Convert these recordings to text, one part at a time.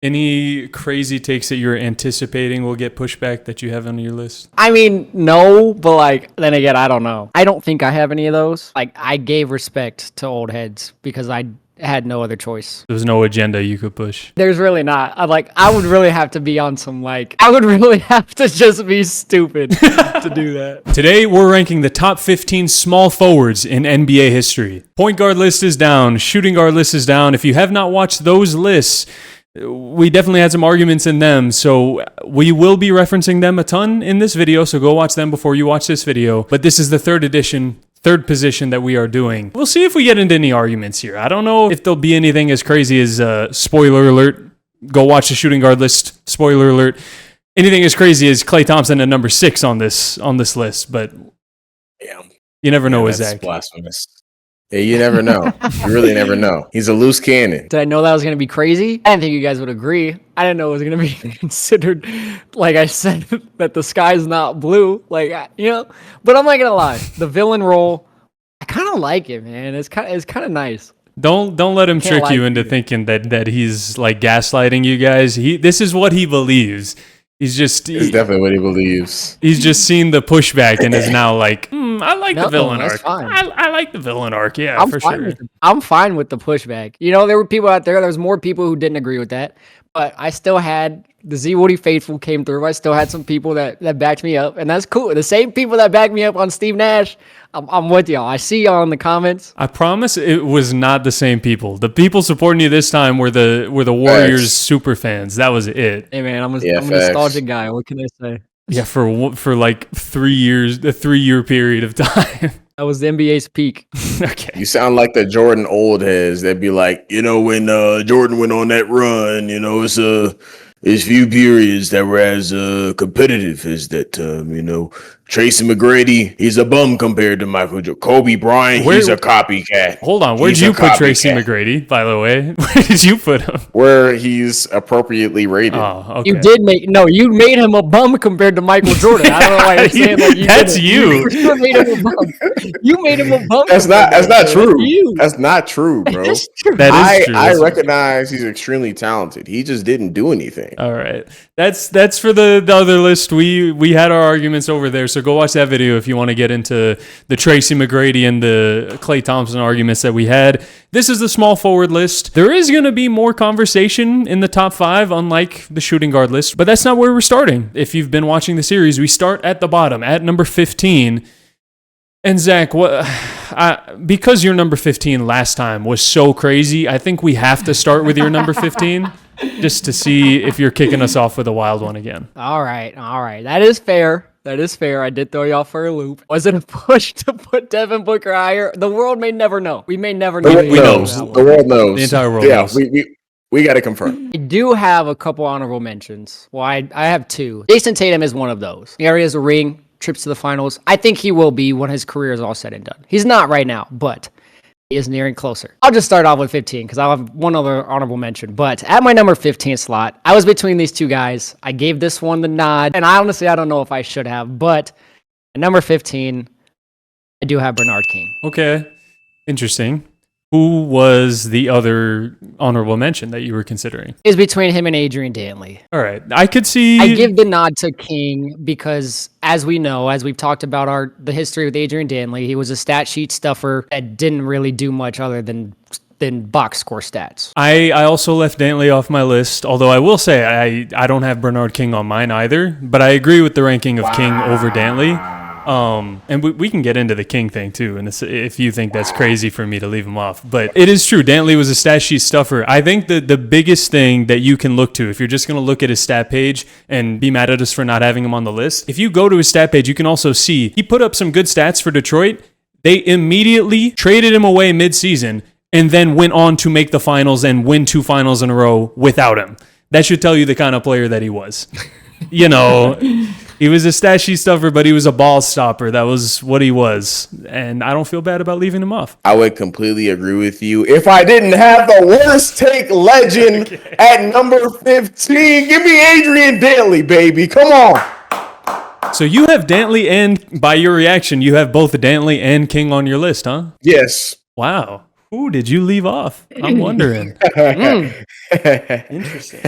Any crazy takes that you're anticipating will get pushback that you have on your list? I mean, no, but like, then again, I don't know. I don't think I have any of those. Like, I gave respect to old heads because I had no other choice. There's no agenda you could push. There's really not. I would really have to be on some, like, I would really have to just be stupid to do that. Today, we're ranking the top 15 small forwards in NBA history. Point guard list is down. Shooting guard list is down. If you have not watched those lists, we definitely had some arguments in them, so we will be referencing them a ton in this video, so go watch them before you watch this video. But this is the third position that we are doing. We'll see if we get into any arguments here. I don't know if there'll be anything as crazy as, spoiler alert, go watch the shooting guard list, spoiler alert, anything as crazy as Klay Thompson at number 6 on this list, but yeah, you never know with that's Zach. Blasphemous. Yeah, you never know. You really never know. He's a loose cannon. Did I know that was going to be crazy? I didn't think you guys would agree. I didn't know it was going to be considered, like I said, that the sky's not blue. Like, you know, but I'm not going to lie. The villain role, I kind of like it, man. It's kind of nice. Don't let him trick you into thinking that he's like gaslighting you guys. This is what he believes. It's definitely what he believes. He's just seen the pushback and is now like, I like the villain arc. Fine. I like the villain arc. Yeah, for sure. I'm fine with the pushback. You know, there were people out there. There was more people who didn't agree with that, but I still had the Z Woody faithful came through. I still had some people that backed me up, and that's cool. The same people that backed me up on Steve Nash, I'm with y'all. I see y'all in the comments. I promise it was not the same people. The people supporting you this time were the Warriors super fans. That was it. Hey man, I'm a nostalgic guy. What can I say? Yeah, for like 3 years, a 3-year period of time. That was the NBA's peak. Okay. You sound like the Jordan old heads. They'd be like, you know, when Jordan went on that run, you know, it's few periods that were as competitive as that. You know, Tracy McGrady, he's a bum compared to Michael Jordan. Kobe Bryant, he's a copycat. Hold on, where'd you put Tracy McGrady, by the way? Where did you put him? Where he's appropriately rated. Oh, okay. You made him a bum compared to Michael Jordan. I don't know why you're saying like you That's did you. You made him a bum. You made him a bum. That's not true. That's not true, bro. That is true. That is true. I recognize he's extremely talented. He just didn't do anything. All right. That's for the other list. We had our arguments over there, so go watch that video if you want to get into the Tracy McGrady and the Klay Thompson arguments that we had. This is the small forward list. There is going to be more conversation in the top 5, unlike the shooting guard list, but that's not where we're starting. If you've been watching the series, we start at the bottom, at number 15. And Zach, because your number 15 last time was so crazy, I think we have to start with your number 15 just to see if you're kicking us off with a wild one again. All right. That is fair. I did throw y'all for a loop. Was it a push to put Devin Booker higher? The world may never know. We may never know. The world knows. The entire world knows. We got to confirm. I do have a couple honorable mentions. Well, I have 2. Jason Tatum is one of those. He already has a ring, trips to the finals. I think he will be when his career is all said and done. He's not right now, but he is nearing closer. I'll just start off with 15 because I'll have one other honorable mention. But at my number 15 slot, I was between these two guys. I gave this one the nod, and I don't know if I should have, but at number 15, I do have Bernard King. Okay, interesting. Who was the other honorable mention that you were considering? It's between him and Adrian Dantley. All right, I could see. I give the nod to King because, as we know, as we've talked about the history with Adrian Dantley, he was a stat sheet stuffer that didn't really do much other than box score stats. I also left Dantley off my list, although I will say I don't have Bernard King on mine either, but I agree with the ranking of King over Dantley. And we can get into the King thing too, and if you think that's crazy for me to leave him off. But it is true, Dantley was a stat sheet stuffer. I think the biggest thing that you can look to, if you're just going to look at his stat page and be mad at us for not having him on the list, if you go to his stat page, you can also see he put up some good stats for Detroit. They immediately traded him away mid-season and then went on to make the finals and win 2 finals in a row without him. That should tell you the kind of player that he was. You know, he was a stat sheet stuffer, but he was a ball stopper. That was what he was. And I don't feel bad about leaving him off. I would completely agree with you. If I didn't have the worst take legend at number 15, give me Adrian Dantley, baby. Come on. So you have Dantley and, by your reaction, you have both Dantley and King on your list, huh? Yes. Wow. Who did you leave off? I'm wondering. Interesting.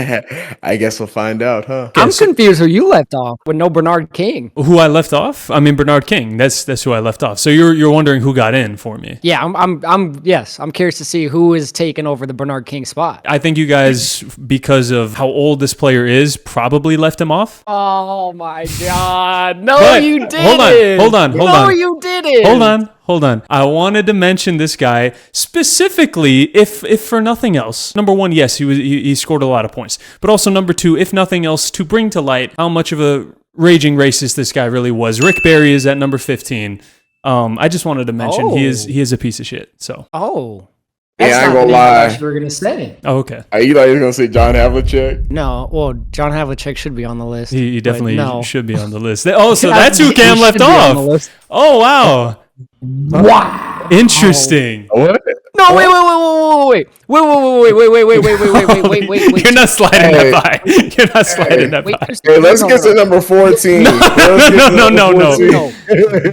I guess we'll find out, huh? I'm confused who you left off with no Bernard King. Who I left off? I mean, Bernard King. That's who I left off. So you're wondering who got in for me? Yeah, I'm curious to see who is taking over the Bernard King spot. I think you guys, because of how old this player is, probably left him off. Oh my God! No, But you didn't. hold on. No, you didn't. Hold on. I wanted to mention this guy specifically, if for nothing else. Number one, yes, he scored a lot of points, but also number two, if nothing else, to bring to light how much of a raging racist this guy really was. Rick Barry is at number 15. I just wanted to mention he is a piece of shit. So. Oh. Yeah, I ain't gonna lie. You were gonna say. Oh, okay. You thought you were gonna say John Havlicek? No, well, John Havlicek should be on the list. He definitely no. should be on the list. Oh, so that's who Cam left off. Oh, wow. Wow. Interesting. What? No, wait. You're not sliding that by. You're not sliding that by. Hey, let's get to number 14. No.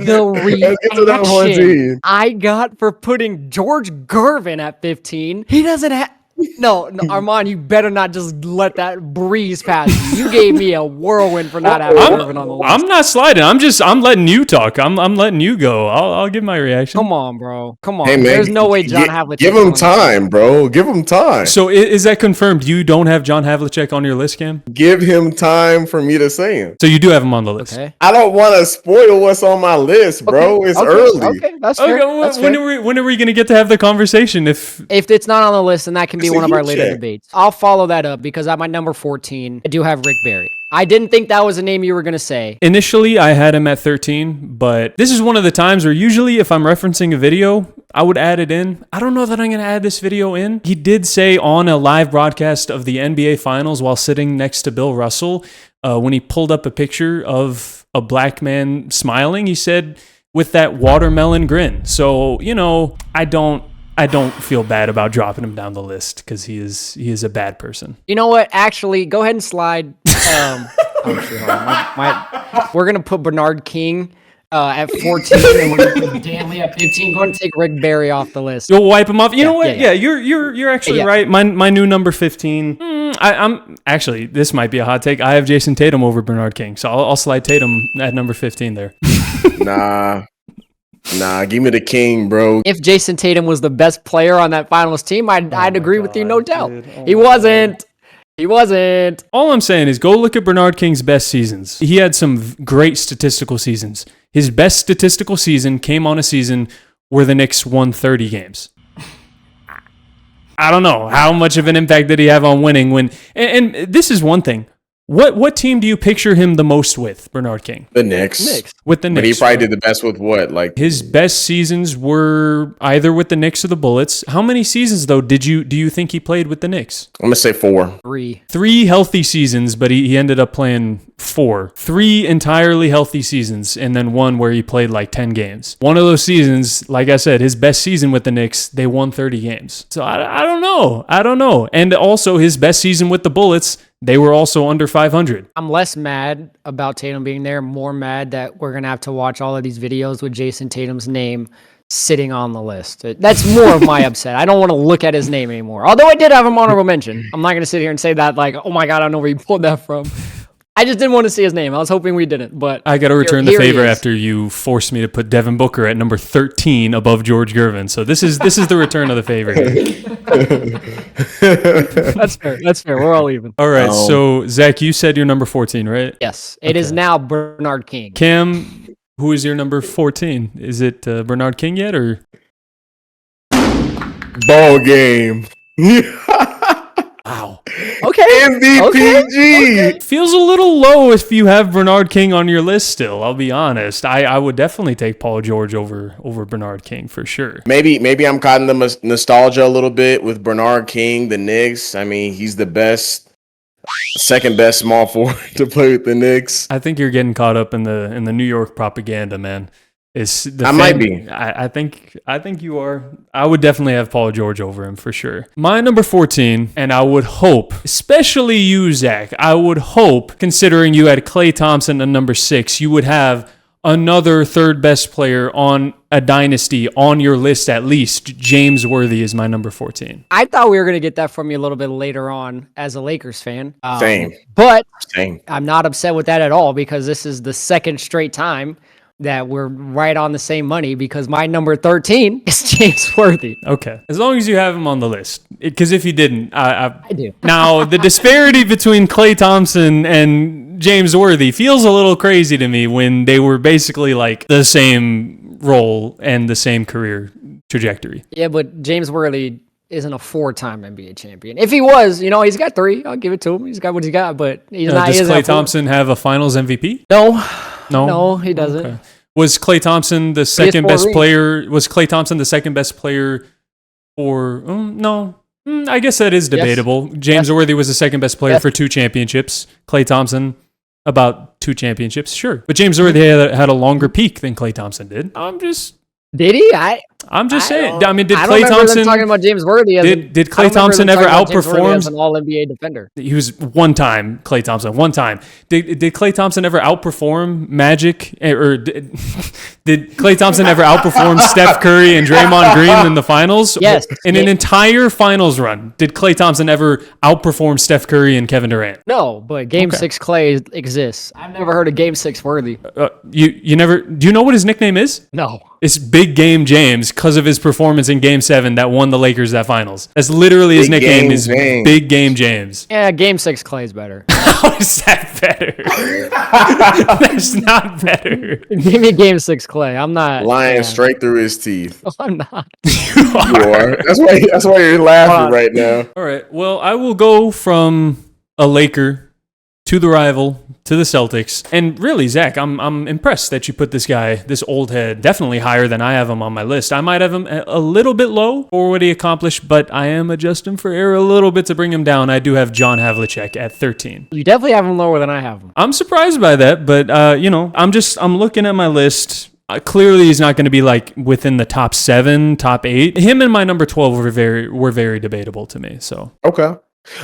The reaction I got for putting George Gervin at 15. He doesn't have. No, Arman, you better not just let that breeze past you. You gave me a whirlwind for not having Gervin on the list. I'm not sliding. I'm letting you talk. I'm letting you go. I'll give my reaction. Come on, bro. Come on. Hey, man, there's no way John Havlicek. Give him time, bro. Give him time. So is that confirmed? You don't have John Havlicek on your list, Cam? Give him time for me to say him. So you do have him on the list. Okay. I don't want to spoil what's on my list, bro. It's early. Okay, that's fair. Okay, That's fair. when are we gonna get to have the conversation? If it's not on the list, then that can be It's a one of our heat later check. debates. I'll follow that up because at my number 14, I do have Rick Barry. I didn't think that was a name you were going to say. initially I had him at 13, but this is one of the times where usually if I'm referencing a video, I would add it in. I don't know that I'm going to add this video in. He did say on a live broadcast of the NBA Finals while sitting next to Bill Russell, when he pulled up a picture of a black man smiling, he said, with that watermelon grin. So, I don't feel bad about dropping him down the list because he is a bad person. You know what? Actually, go ahead and slide. We're going to put Bernard King at 14, and we're going to put Danley at 15. Go ahead and take Rick Barry off the list. You'll wipe him off. You know what? Yeah. You're actually right. My new number 15. I'm actually, this might be a hot take. I have Jason Tatum over Bernard King, so I'll slide Tatum at number 15 there. Nah, give me the King, bro. If Jason Tatum was the best player on that finals team, I'd agree with you, no doubt. He wasn't. He wasn't. All I'm saying is go look at Bernard King's best seasons. He had some great statistical seasons. His best statistical season came on a season where the Knicks won 30 games. I don't know how much of an impact did he have on winning when. And this is one thing. What team do you picture him the most with, Bernard King? The Knicks. With the Knicks. But he probably did the best with what? Like his best seasons were either with the Knicks or the Bullets. How many seasons though do you think he played with the Knicks? I'm gonna say 4. 3. 3 healthy seasons, but he ended up playing 4. 3 entirely healthy seasons, and then 1 where he played like 10 games. One of those seasons, like I said, his best season with the Knicks, they won 30 games. So I don't know. And also his best season with the Bullets, they were also under 500. I'm less mad about Tatum being there, more mad that we're going to have to watch all of these videos with Jason Tatum's name sitting on the list. That's more of my upset. I don't want to look at his name anymore. Although I did have him honorable mention. I'm not going to sit here and say that like, oh my God, I don't know where you pulled that from. I just didn't want to see his name. I was hoping we didn't, but I got to return the favor after you forced me to put Devin Booker at number 13 above George Gervin. So this is the return of the favor here. That's fair. We're all even. All right. So Zach, you said you're number 14, right? Yes. It is now Bernard King. Cam, who is your number 14? Is it Bernard King yet or? Ball game. Wow. Okay. MVPG. Feels a little low if you have Bernard King on your list still. I'll be honest. I would definitely take Paul George over Bernard King for sure. Maybe I'm caught in the nostalgia a little bit with Bernard King, the Knicks. I mean, he's the second best small forward to play with the Knicks. I think you're getting caught up in the New York propaganda, man. Might be. I think you are. I would definitely have Paul George over him for sure. My number 14, and I would hope, especially you, Zach, I would hope, considering you had Klay Thompson at number 6, you would have another third best player on a dynasty on your list at least, James Worthy is my number 14. I thought we were going to get that from you a little bit later on as a Lakers fan. Same. But Same. I'm not upset with that at all because this is the second straight time that we're right on the same money because my number 13 is James Worthy. Okay. As long as you have him on the list. Because if you didn't, I do. Now, the disparity between Klay Thompson and James Worthy feels a little crazy to me when they were basically like the same role and the same career trajectory. Yeah, but James Worthy isn't a 4-time NBA champion. If he was, he's got 3. I'll give it to him. He's got what he's got, but he's not. Does Klay Thompson have a Finals MVP? No, he doesn't. Okay. Was Klay Thompson the second best player? Was Klay Thompson the second best player for? No. I guess that is debatable. Yes. James Worthy was the second best player for 2 championships. Klay Thompson, about 2 championships, sure. But James Worthy had a longer peak than Klay Thompson did. Did he? I'm just saying. I mean, did I Klay Thompson talking about James Worthy? Did Klay Thompson ever outperform as an All NBA defender? He was one time Klay Thompson. One time. Did Klay Thompson ever outperform Magic? Or did Klay Thompson ever outperform Steph Curry and Draymond Green in the finals? Yes. In an entire finals run, did Klay Thompson ever outperform Steph Curry and Kevin Durant? No, but Game 6 Klay exists. I've never heard of Game 6 Worthy. You never? Do you know what his nickname is? No. It's Big Game James because of his performance in Game 7 that won the Lakers that finals. That's literally his nickname is Big Game James. Yeah, Game 6 Klay is better. How is that better? That's not better. Give me Game 6 Klay. I'm not lying straight through his teeth. No, I'm not. You are. That's why you're laughing right now. All right. Well, I will go from a Laker to the rival to the Celtics. And really, Zach, I'm impressed that you put this guy, this old head, definitely higher than I have him on my list. I might have him a little bit low for what he accomplished, but I am adjusting for error a little bit to bring him down. I do have John Havlicek at 13. You definitely have him lower than I have him. I'm surprised by that, but I'm looking at my list. Clearly, he's not going to be like within the top 7, top 8. Him and my number 12 were very debatable to me. So okay.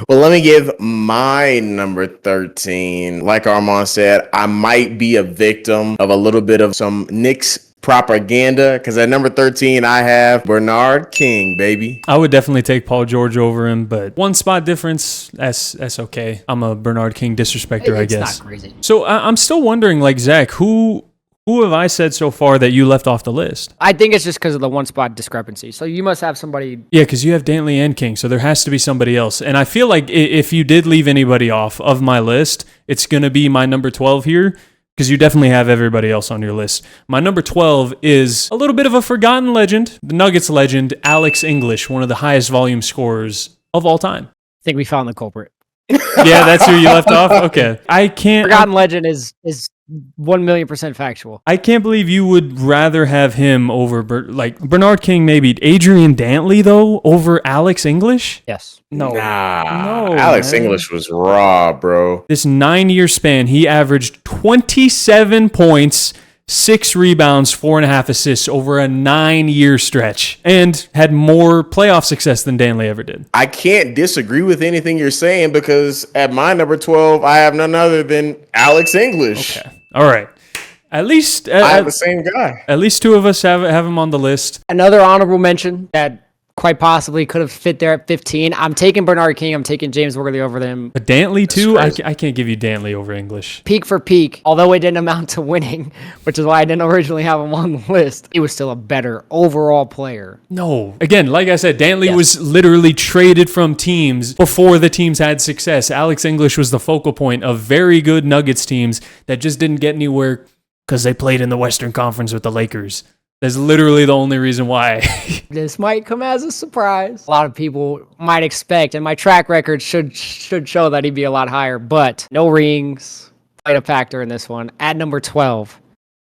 Well, let me give my number 13. Like Arman said, I might be a victim of a little bit of some Knicks propaganda because at number 13, I have Bernard King, baby. I would definitely take Paul George over him, but 1 spot difference, that's okay. I'm a Bernard King disrespecter, I guess. It's not crazy. So I'm still wondering, like, Zach, who have I said so far that you left off the list? I think it's just because of the 1 spot discrepancy. So you must have somebody. Yeah, because you have Dantley and King, so there has to be somebody else. And I feel like if you did leave anybody off of my list, it's going to be my number 12 here, because you definitely have everybody else on your list. My number 12 is a little bit of a forgotten legend, the Nuggets legend, Alex English, one of the highest volume scorers of all time. I think we found the culprit. Yeah, that's who you left off? Okay. Forgotten legend is 1,000,000% factual. I can't believe you would rather have him over Bernard King, maybe Adrian Dantley though, over Alex English. Yes. No. Alex English was raw, bro. This 9-year span, he averaged 27 points, 6 rebounds, 4.5 assists over a 9-year stretch, and had more playoff success than Dantley ever did. I can't disagree with anything you're saying because at my number 12, I have none other than Alex English. Okay. All right. At least I have the same guy. At least 2 of us have him on the list. Another honorable mention that quite possibly could have fit there at 15. I'm taking Bernard King. I'm taking James Worthy over them. But Dantley too? I can't give you Dantley over English. Peak for peak, although it didn't amount to winning, which is why I didn't originally have him on the list, he was still a better overall player. No. Again, like I said, Dantley was literally traded from teams before the teams had success. Alex English was the focal point of very good Nuggets teams that just didn't get anywhere because they played in the Western Conference with the Lakers. That's literally the only reason why. This might come as a surprise. A lot of people might expect, and my track record should show that he'd be a lot higher, but no rings played a factor in this one. At number 12,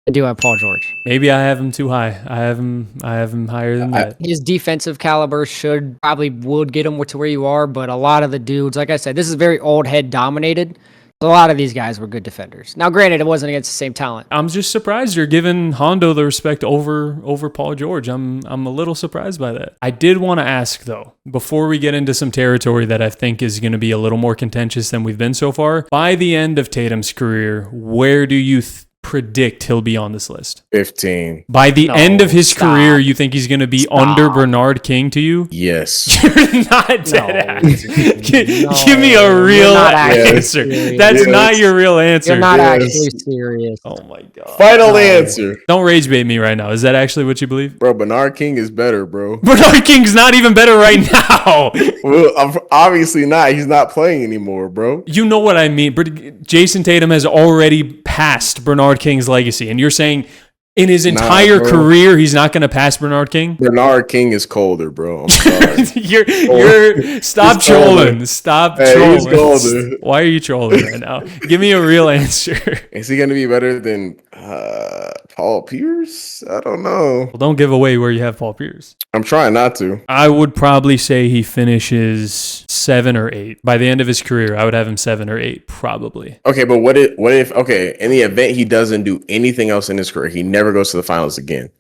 I do have Paul George. Maybe I have him too high. I have him higher than that. His defensive caliber would get him to where you are, but a lot of the dudes, like I said, this is very old head dominated. A lot of these guys were good defenders. Now, granted, it wasn't against the same talent. I'm just surprised you're giving Hondo the respect over Paul George. I'm a little surprised by that. I did want to ask, though, before we get into some territory that I think is going to be a little more contentious than we've been so far, by the end of Tatum's career, where do you predict he'll be on this list? 15. By the end of his stop. career, you think he's going to be under Bernard King to you? Yes. You're not dead ass. No, Give me a real not actually answer. serious. That's Yes. not your real answer. You're not Yes. actually serious. Oh my god. Final answer. Don't rage bait me right now. Is that actually what you believe? Bro, Bernard King is better, bro. Bernard King's not even better right now. Well, obviously not. He's not playing anymore, bro. You know what I mean. Jason Tatum has already passed Bernard King's legacy, and you're saying in his entire bro. career he's not going to pass Bernard King? Bernard King is colder, bro. I'm sorry. you're stop He's trolling. colder. Stop Hey, trolling. he's colder. Why are you trolling right now? Give me a real answer. Is he going to be better than Paul Pierce? I don't know. Well, don't give away where you have Paul Pierce. I'm trying not to. I would probably say he finishes 7 or 8. By the end of his career, I would have him 7 or 8, probably. Okay, but what if okay, in the event he doesn't do anything else in his career, he never goes to the finals again.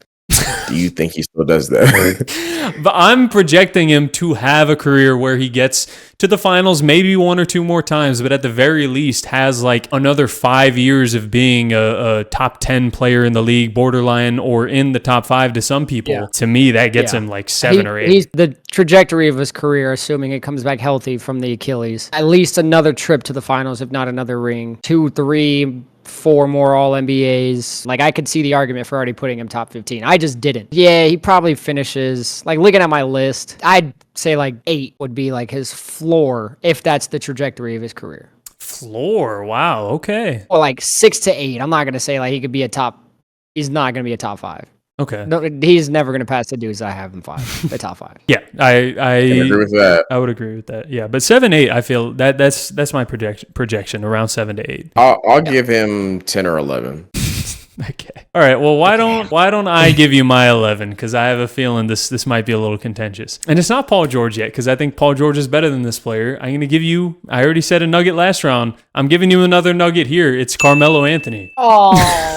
Do you think he still does that? But I'm projecting him to have a career where he gets to the finals maybe 1 or 2 more times, but at the very least has like another 5 years of being a top 10 player in the league, borderline or in the top 5 to some people. Yeah. To me, that gets Yeah. him like 7 or 8. He's the trajectory of his career, assuming it comes back healthy from the Achilles. At least another trip to the finals, if not another ring. 2, 3, 4 more All NBAs. Like, I could see the argument for already putting him top 15. I just didn't. Yeah, he probably finishes, like, looking at my list, I'd say like 8 would be like his floor if that's the trajectory of his career. Floor. Wow. Okay. Well, like 6 to 8. I'm not going to say like he could be a top. He's not going to be a top 5. Okay. No, he's never going to pass the dudes I have in 5. The top 5. Yeah, I agree with that. I would agree with that. Yeah, but 7, 8, I feel that's my projection around 7 to 8. I'll give him 10 or 11. Okay. All right. Well, why don't I give you my 11? Because I have a feeling this might be a little contentious. And it's not Paul George yet, because I think Paul George is better than this player. I'm going to give you. I already said a nugget last round. I'm giving you another nugget here. It's Carmelo Anthony. Oh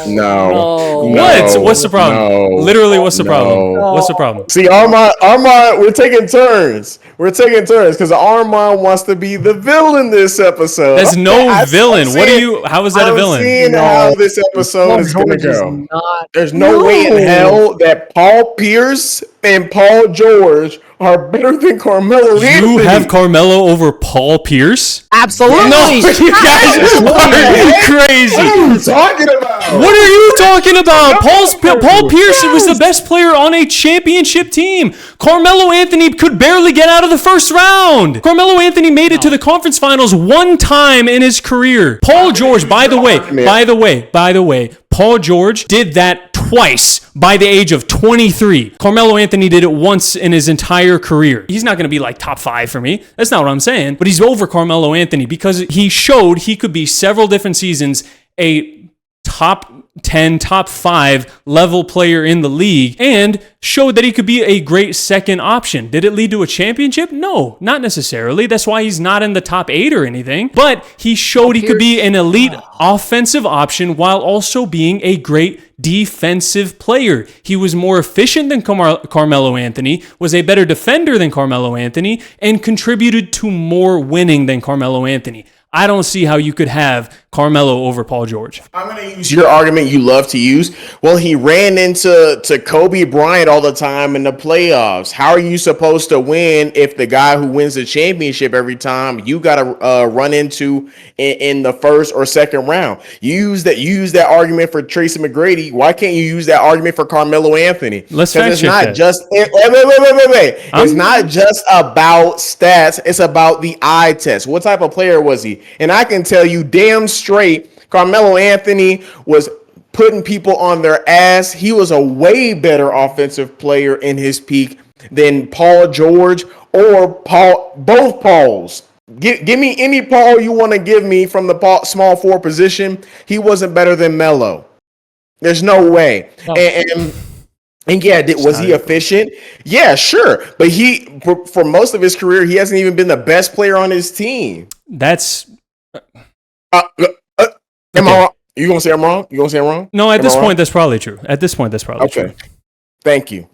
No. What? What's the problem? No. Literally, what's the problem? No. What's the problem? See, Arman, we're taking turns. We're taking turns because Arman wants to be the villain this episode. There's no villain. I'm What do seeing- you? How is that a I'm villain? seeing how this episode is going to go. Not, There's no way in hell that Paul Pierce and Paul George are better than Carmelo Anthony. You have Carmelo over Paul Pierce? absolutely. No, you guys are crazy. What are you talking about? What are you talking about? Paul Pierce was the best player on a championship team. Carmelo Anthony could barely get out of the first round. Carmelo Anthony made it to the conference finals 1 time in his career. Paul George, by the way, Paul George did that twice by the age of 23. Carmelo Anthony did it once in his entire career. He's not going to be like top 5 for me. That's not what I'm saying. But he's over Carmelo Anthony because he showed he could be several different seasons a top 10, top 5 level player in the league and showed that he could be a great second option. Did it lead to a championship? No, not necessarily. That's why he's not in the top 8 or anything. But he showed he could be an elite offensive option while also being a great defensive player. He was more efficient than Carmelo Anthony, was a better defender than Carmelo Anthony, and contributed to more winning than Carmelo Anthony. I don't see how you could have Carmelo over Paul George. I'm going to use your argument you love to use. Well, he ran into Kobe Bryant all the time in the playoffs. How are you supposed to win if the guy who wins the championship every time you got to run into in the first or second round? You use that argument for Tracy McGrady. Why can't you use that argument for Carmelo Anthony? Let's fact it's check not that. just wait. It's not just about stats. It's about the eye test. What type of player was he? And I can tell you damn straight, Carmelo Anthony was putting people on their ass. He was a way better offensive player in his peak than Paul George or both Pauls. Give me any Paul you want to give me from the small forward position. He wasn't better than Melo. There's no way. No. And yeah, was he efficient? Yeah, sure. But for most of his career, he hasn't even been the best player on his team. That's Am I wrong? You gonna say I'm wrong? You gonna say I'm wrong? no. At Am this I wrong? point, that's probably true. At this point, that's probably Okay. true. Thank you.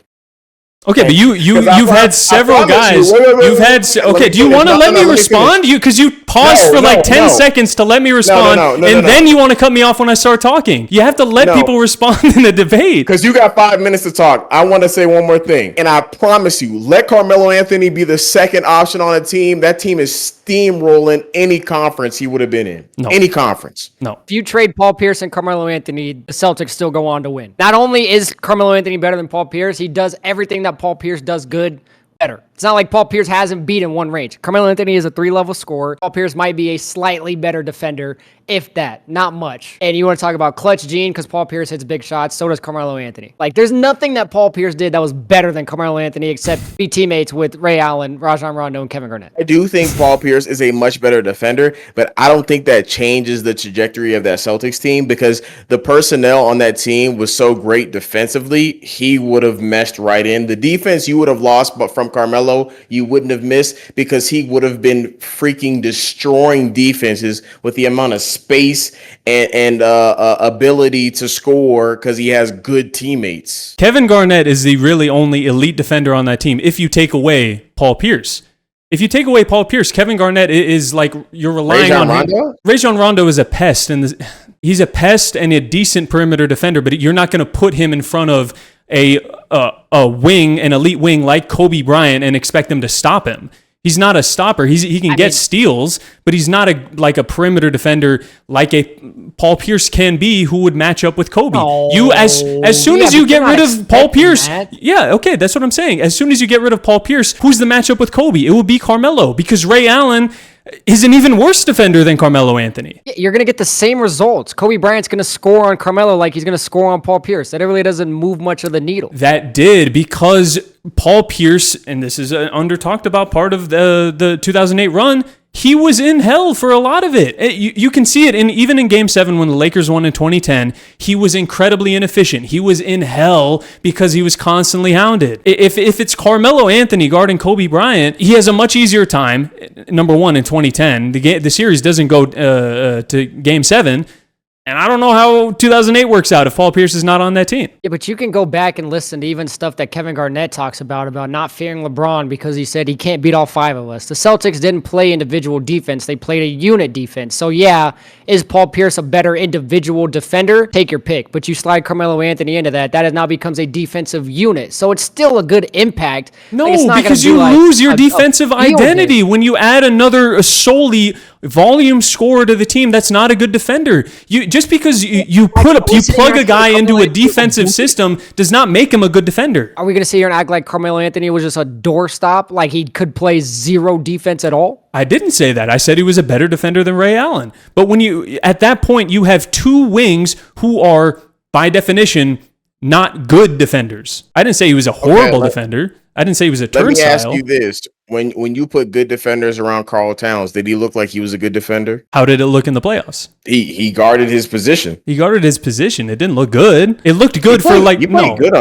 Okay, but you've had several guys. You've had okay. Do you want to let me respond? Because you paused for like 10 seconds to let me respond, and then you want to cut me off when I start talking. You have to let people respond in a debate. Because you got 5 minutes to talk. I want to say one more thing, and I promise you, let Carmelo Anthony be the second option on a team. That team is steamrolling any conference he would have been in. No. Any conference. No. If you trade Paul Pierce and Carmelo Anthony, the Celtics still go on to win. Not only is Carmelo Anthony better than Paul Pierce, he does everything that Paul Pierce does good better. It's not like Paul Pierce hasn't beat in one range. Carmelo Anthony is a 3-level scorer. Paul Pierce might be a slightly better defender, if that. Not much. And you want to talk about clutch gene because Paul Pierce hits big shots. So does Carmelo Anthony. Like, there's nothing that Paul Pierce did that was better than Carmelo Anthony except be teammates with Ray Allen, Rajon Rondo, and Kevin Garnett. I do think Paul Pierce is a much better defender, but I don't think that changes the trajectory of that Celtics team because the personnel on that team was so great defensively, he would have meshed right in. The defense you would have lost, but from Carmelo, you wouldn't have missed because he would have been freaking destroying defenses with the amount of space and ability to score because he has good teammates. Kevin Garnett is the really only elite defender on that team if you take away Paul Pierce. If you take away Paul Pierce, Kevin Garnett is like you're relying on him. Rajon Rondo is a pest, and he's a pest and a decent perimeter defender, but you're not going to put him in front of a wing, an elite wing like Kobe Bryant, and expect them to stop him. He's not a stopper. He can get steals, but he's not a perimeter defender like a Paul Pierce can be, who would match up with Kobe. As soon as you get rid of Paul Pierce, that's what I'm saying. As soon as you get rid of Paul Pierce, who's the matchup with Kobe? It would be Carmelo because Ray Allen is an even worse defender than Carmelo Anthony. You're going to get the same results. Kobe Bryant's going to score on Carmelo like he's going to score on Paul Pierce. That really doesn't move much of the needle. That did because Paul Pierce, and this is an under-talked about part of the 2008 run, he was in hell for a lot of it. You can see it even in Game 7 when the Lakers won in 2010. He was incredibly inefficient. He was in hell because he was constantly hounded. If it's Carmelo Anthony guarding Kobe Bryant, he has a much easier time. Number one, in 2010, the series doesn't go to Game 7. And I don't know how 2008 works out if Paul Pierce is not on that team. Yeah, but you can go back and listen to even stuff that Kevin Garnett talks about not fearing LeBron because he said he can't beat all 5 of us. The Celtics didn't play individual defense. They played a unit defense. So yeah, is Paul Pierce a better individual defender? Take your pick. But you slide Carmelo Anthony into that now becomes a defensive unit. So it's still a good impact. No, it's not because you lose your defensive identity when you add another solely volume scorer to the team. That's not a good defender. Just because you plug a guy into a defensive system does not make him a good defender. Are we going to sit here and act like Carmelo Anthony was just a doorstop, like he could play zero defense at all? I didn't say that. I said he was a better defender than Ray Allen. But at that point, you have 2 wings who are, by definition, not good defenders. I didn't say he was a horrible defender. I didn't say he was a turnstile. Let me ask you this. When you put good defenders around Karl Towns, did he look like he was a good defender? How did it look in the playoffs? He guarded his position. He guarded his position. It didn't look good. It looked good good on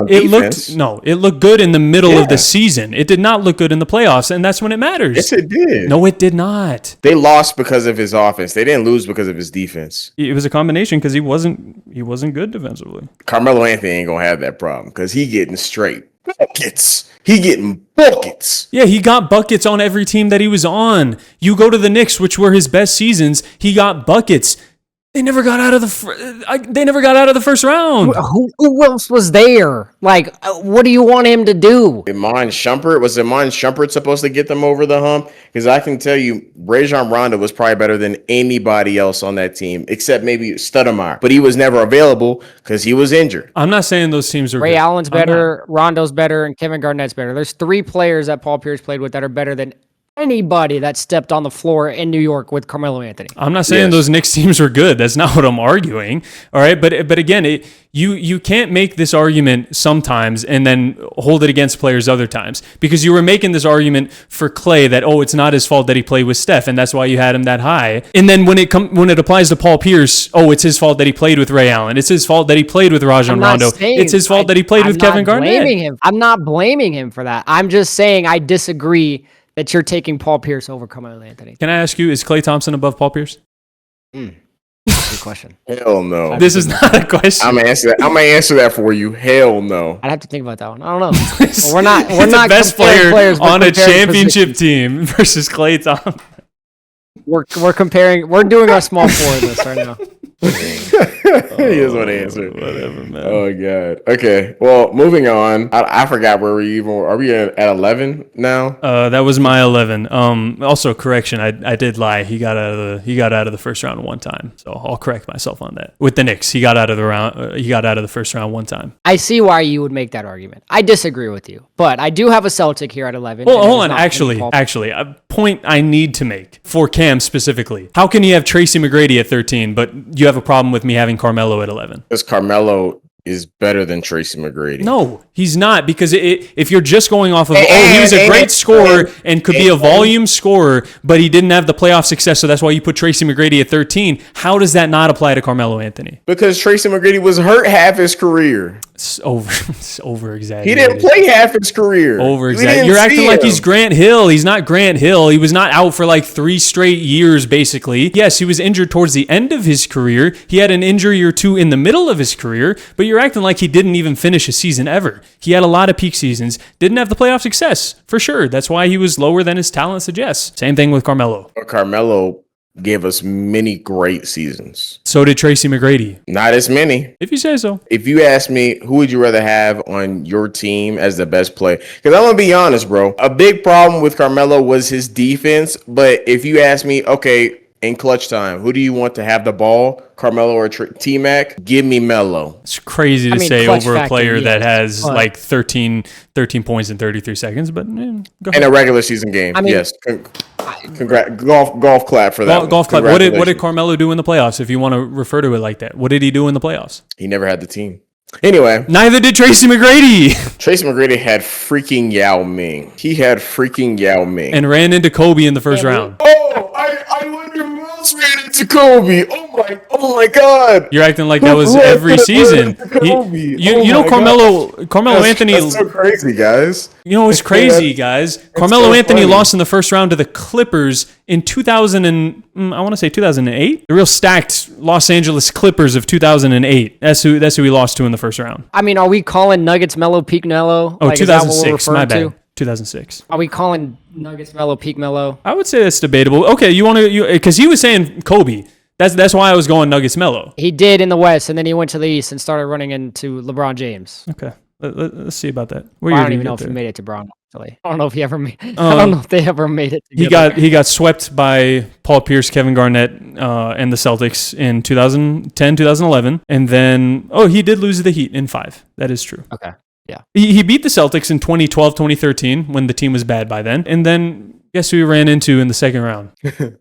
defense. It looked good in the middle of the season. It did not look good in the playoffs, and that's when it matters. Yes, it did. No, it did not. They lost because of his offense. They didn't lose because of his defense. It was a combination because he wasn't good defensively. Carmelo Anthony ain't gonna have that problem because he getting straight buckets. He getting buckets. Yeah, he got buckets on every team that he was on. You go to the Knicks, which were his best seasons. He got buckets. They never got out of the first round. Who else was there? Like, what do you want him to do? Was Iman Shumpert supposed to get them over the hump? Because I can tell you, Rajon Rondo was probably better than anybody else on that team, except maybe Stoudemire. But he was never available because he was injured. I'm not saying those teams are Ray good. Allen's better, Rondo's better, and Kevin Garnett's better. There's 3 players that Paul Pierce played with that are better than anybody that stepped on the floor in New York with Carmelo Anthony. I'm not saying those Knicks teams are good. That's not what I'm arguing. All right, but again, you can't make this argument sometimes and then hold it against players other times, because you were making this argument for Clay that it's not his fault that he played with Steph and that's why you had him that high. And then when it applies to Paul Pierce, it's his fault that he played with Ray Allen. It's his fault that he played with Rajon Rondo. It's his fault that he played with Kevin Garnett. I'm not blaming him for that. I'm just saying I disagree that you're taking Paul Pierce over Carmelo Anthony. Can I ask you, is Klay Thompson above Paul Pierce? Good question. Hell no. This is not a question. I'm gonna answer that. I'm gonna answer that for you. Hell no. I'd have to think about that one. I don't know. Well, we're not. We're It's not the best comparing player players, we're on a comparing championship positions. team versus Klay Thompson. We're comparing. We're doing our small four in this right now. He doesn't want to answer. Whatever, man. Oh god. Okay. Well, moving on. I forgot where we even are. We at 11 now? That was my 11. Also, correction. I did lie. He got out of the first round one time. So I'll correct myself on that. With the Knicks, he got out of the first round one time. I see why you would make that argument. I disagree with you, but I do have a Celtic here at 11. Well, and it hold is on. not Paul. Actually, a point I need to make for Cam specifically. How can you have Tracy McGrady at 13, but you have a problem with me having Carmelo at 11? Because Carmelo is better than Tracy McGrady. No, he's not, because if you're just going off of, he was a great scorer and could be a volume scorer, but he didn't have the playoff success, so that's why you put Tracy McGrady at 13. How does that not apply to Carmelo Anthony? Because Tracy McGrady was hurt half his career. It's over exaggerated. He didn't play half his career. Over exaggerated. You're acting like he's Grant Hill. He's not Grant Hill. He was not out for like 3 straight years, basically. Yes, he was injured towards the end of his career. He had an injury or two in the middle of his career, but you're acting like he didn't even finish a season ever. He had a lot of peak seasons, didn't have the playoff success, for sure. That's why he was lower than his talent suggests. Same thing with Carmelo. But Carmelo gave us many great seasons. So did Tracy McGrady. Not as many. If you say so. If you ask me, who would you rather have on your team as the best player? Because I'm going to be honest, bro. A big problem with Carmelo was his defense. But if you ask me, okay, in clutch time, who do you want to have the ball, Carmelo or T-Mac? Give me Melo. It's crazy to say clutch over a factor, player that yes, has but- like 13 points in 33 seconds, but go In ahead. a regular season game. I mean- yes. Congrats. Golf clap for that. Golf club. What did Congratulations. Carmelo do in the playoffs, if you want to refer to it like that? What did he do in the playoffs? He never had the team. Anyway, Neither did Tracy McGrady. Tracy McGrady had freaking Yao Ming. He had freaking Yao Ming. And ran into Kobe in the first round. Oh, I wonder who else ran into Kobe. Oh my God. You're acting like that was every season. You know Carmelo Anthony. That's so crazy, guys. You know what's crazy, guys? Carmelo Anthony lost in the first round to the Clippers in 2008. The real stacked Los Angeles Clippers of 2008. That's who he lost to in the first round. I mean, are we calling Nuggets Mello peak Mello? Oh, Like, is that what we're 2006. My referring bad. 2006. Are we calling Nuggets Mello peak Mello? I would say that's debatable. Okay, because he was saying Kobe. That's why I was going Nuggets Mello. He did in the West, and then he went to the East and started running into LeBron James. Okay, let's see about that. I don't even know if he made it to Brown. Actually, I don't know if he ever made. I don't know if they ever made it. He got swept by Paul Pierce, Kevin Garnett, and the Celtics in 2010, 2011, and then he did lose to the Heat in 5. That is true. Okay. Yeah. He beat the Celtics in 2012, 2013 when the team was bad by then, and then guess who he ran into in the second round?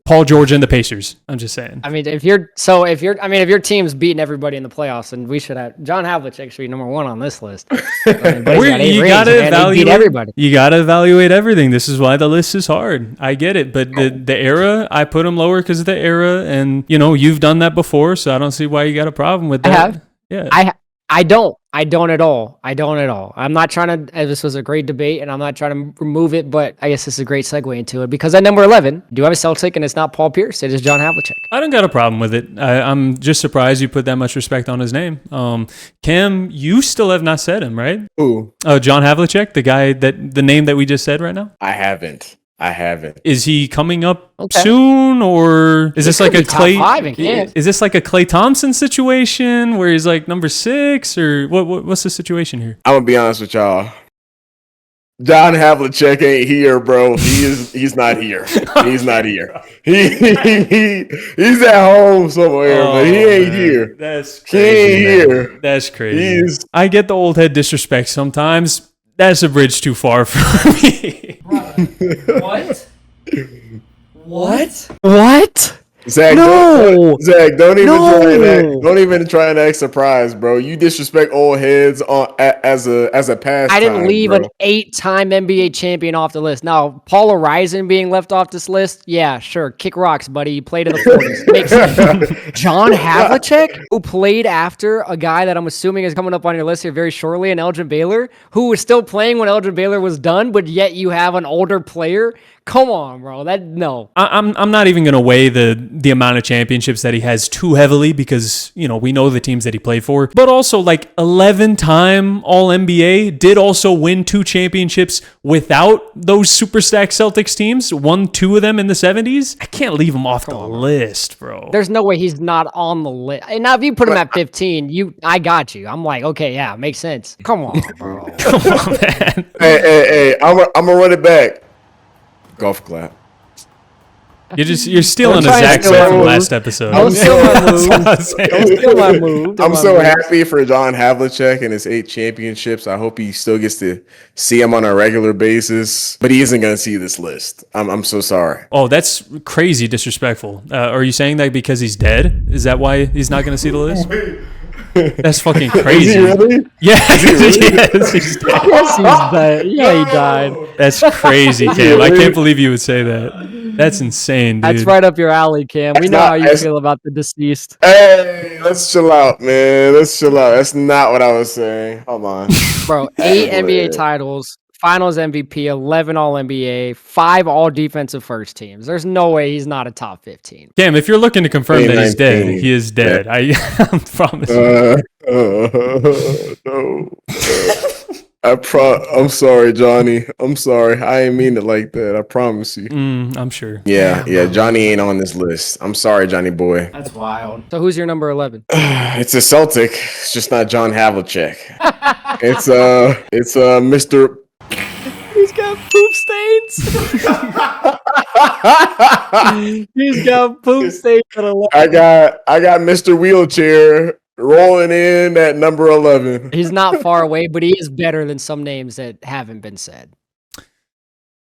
Paul George and the Pacers. I'm just saying. I mean, if your team's beating everybody in the playoffs, then we should have John Havlicek should be number 1 on this list. I mean, but he's got 8 You rings, gotta man. He evaluate beat everybody. You gotta evaluate everything. This is why the list is hard. I get it, but the era, I put him lower because of the era, and you've done that before, so I don't see why you got a problem with that. I have. Yeah. I don't at all. I'm not trying to, this was a great debate and I'm not trying to remove it, but I guess this is a great segue into it because at number 11, do I have a Celtic and it's not Paul Pierce, it is John Havlicek. I don't got a problem with it. I'm just surprised you put that much respect on his name. Cam, you still have not said him, right? Who? John Havlicek, the name that we just said right now? I haven't. Is he coming up Okay. soon, or is this like a top Clay? 5 in camp. Is this like a Klay Thompson situation where he's like number 6, or what's the situation here? I'm gonna be honest with y'all. John Havlicek ain't here, bro. He's not here. He's not here. He's at home somewhere, but he ain't here. That's He ain't here. That's crazy. He's I get the old head disrespect sometimes. That's a bridge too far for me. What? What? Zach. No. Zach, don't even No. try and act, don't even try and act surprised, bro. You disrespect old heads as a past. I didn't leave an 8-time NBA champion off the list. Now, Paul Horizon being left off this list, yeah, sure. Kick rocks, buddy. You played in the 40s. Makes sense. John Havlicek, who played after a guy that I'm assuming is coming up on your list here very shortly, and Elgin Baylor, who was still playing when Elgin Baylor was done, but yet you have an older player Come on, bro. No. I'm not even going to weigh the amount of championships that he has too heavily because, we know the teams that he played for. But also, 11-time All-NBA, did also win 2 championships without those super stacked Celtics teams. Won 2 of them in the 70s. I can't leave him off the list, bro. There's no way he's not on the list. And now if you put him at 15, I got you. I'm like, okay, yeah, makes sense. Come on, bro. Come on, man. Hey, I'm gonna run it back. Golf clap. You're stealing a Zach set from last episode. Don't steal my move. Don't steal my move. I'm so happy for John Havlicek and his 8 championships. I hope he still gets to see him on a regular basis, but he isn't going to see this list. I'm so sorry. Oh, that's crazy disrespectful. Are you saying that because he's dead? Is that why he's not going to see the list? That's fucking crazy. Is he really? Yeah, yes, he's dead. Yes, he's dead. Yeah, he died. That's crazy, Cam. I can't believe you would say that. That's insane, dude. That's right up your alley, Cam. We know how you feel about the deceased. Hey, let's chill out, man. Let's chill out. That's not what I was saying. Hold on. Bro, 8 NBA titles, Finals MVP, 11 All-NBA, 5 All-Defensive First Teams. There's no way he's not a top 15. Cam, if you're looking to confirm that he's dead, he is dead. I promise you. No. I'm sorry, Johnny. I'm sorry. I ain't mean it like that. I promise you. I'm sure. Yeah. Johnny ain't on this list. I'm sorry, Johnny boy. That's wild. So who's your number 11? It's a Celtic. It's just not John Havlicek. It's Mr. He's got poop stains. He's got poop stains at 11. I got Mr. Wheelchair rolling in at number 11. He's not far away, but he is better than some names that haven't been said.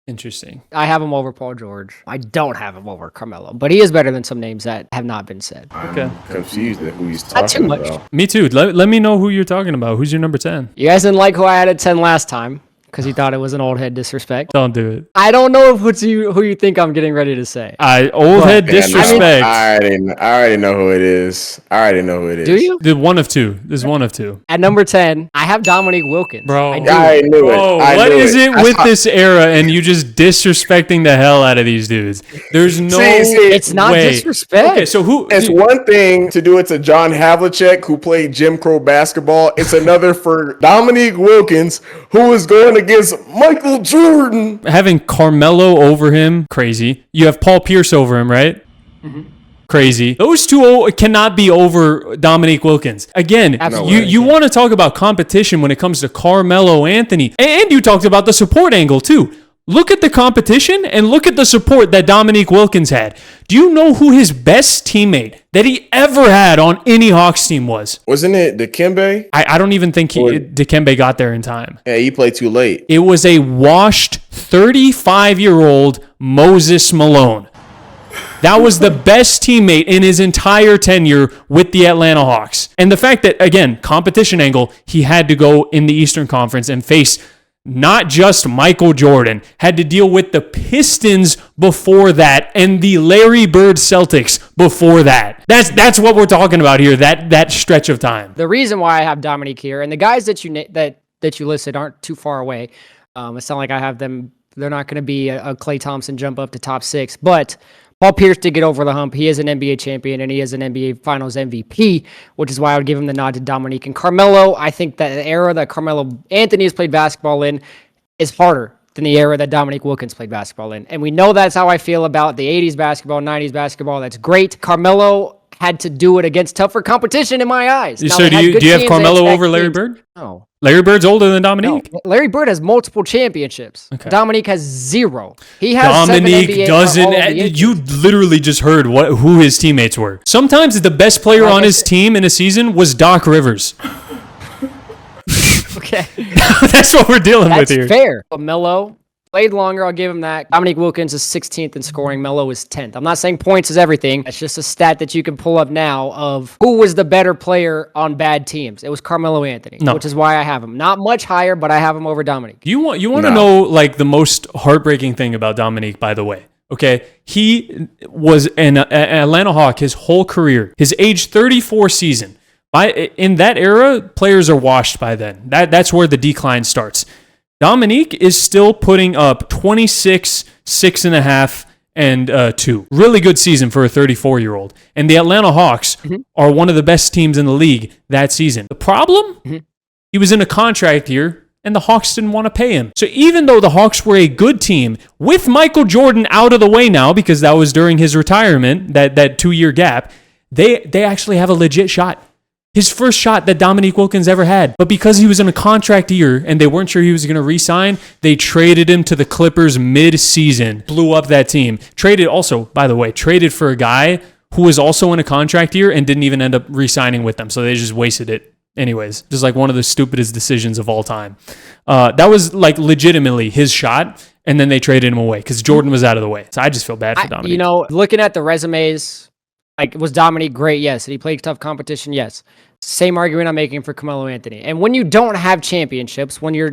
Interesting. I have him over Paul George. I don't have him over Carmelo, but he is better than some names that have not been said. Okay. I'm confused at who he's Not too talking much. about. Me too. Let me know who you're talking about. Who's your number 10? You guys didn't like who I had at 10 last time because you thought it was an old head disrespect. Don't do it. I don't know who you think I'm getting ready to say. Old head Man, disrespect. I already know who it is. Do you? There's one of two. At number 10, I have Dominique Wilkins. Bro. I do. I knew it. Bro, I what knew is it I with saw- this era and you just disrespecting the hell out of these dudes? There's no It's not way. disrespect. Okay, so who? It's one thing to do it to John Havlicek, who played Jim Crow basketball. It's another for Dominique Wilkins, who is going against Michael Jordan. Having Carmelo over him, crazy. You have Paul Pierce over him, right? Mm-hmm. Crazy. Those two cannot be over Dominique Wilkins. Again, Absolutely. you want to talk about competition when it comes to Carmelo Anthony. And you talked about the support angle too. Look at the competition and look at the support that Dominique Wilkins had. Do you know who his best teammate that he ever had on any Hawks team was? Wasn't it Dikembe? I don't even think Dikembe got there in time. Yeah, he played too late. It was a washed 35-year-old Moses Malone. That was the best teammate in his entire tenure with the Atlanta Hawks. And the fact that, again, competition angle, he had to go in the Eastern Conference and face not just Michael Jordan, had to deal with the Pistons before that and the Larry Bird Celtics before that. That's what we're talking about here, that stretch of time. The reason why I have Dominique here, and the guys that you listed aren't too far away. It's not like I have them. They're not going to be a Klay Thompson jump up to top 6, but Paul Pierce did get over the hump. He is an NBA champion, and he is an NBA Finals MVP, which is why I would give him the nod to Dominique. And Carmelo, I think that the era that Carmelo Anthony has played basketball in is harder than the era that Dominique Wilkins played basketball in. And we know that's how I feel about the 80s basketball, 90s basketball. That's great. Carmelo had to do it against tougher competition in my eyes. Now, So they had do good you have teams, Carmelo they had over Larry kids. Bird? No. Larry Bird's older than Dominique? No, Larry Bird has multiple championships. Okay. Dominique has 0. He has Dominique 7 NBA doesn't. All-NBA You literally just heard who his teammates were. Sometimes the best player Like on I his said- team in a season was Doc Rivers. Okay. That's what we're dealing with That's here. fair. But Melo played longer. I'll give him that. Dominique Wilkins is 16th in scoring. Melo is 10th. I'm not saying points is everything. It's just a stat that you can pull up now of who was the better player on bad teams. It was Carmelo Anthony, No. which is why I have him. Not much higher, but I have him over Dominique. You want to No. know like the most heartbreaking thing about Dominique, by the way. Okay, he was an Atlanta Hawk his whole career. His age 34 season. In that era, players are washed by then. That's where the decline starts. Dominique is still putting up 26, 6.5, and 2. Really good season for a 34-year-old. And the Atlanta Hawks are one of the best teams in the league that season. The problem? He was in a contract year, and the Hawks didn't want to pay him. So even though the Hawks were a good team, with Michael Jordan out of the way now, because that was during his retirement, that 2-year gap, they actually have a legit shot. His first shot that Dominique Wilkins ever had. But because he was in a contract year and they weren't sure he was going to re-sign, they traded him to the Clippers mid-season. Blew up that team. Traded for a guy who was also in a contract year and didn't even end up re-signing with them. So they just wasted it. Anyways, just like one of the stupidest decisions of all time. That was like legitimately his shot, and then they traded him away because Jordan was out of the way. So I just feel bad for Dominique. You know, looking at the resumes, like, was Dominique great? Yes. Did he play tough competition? Yes. Same argument I'm making for Carmelo Anthony. And when you don't have championships, when your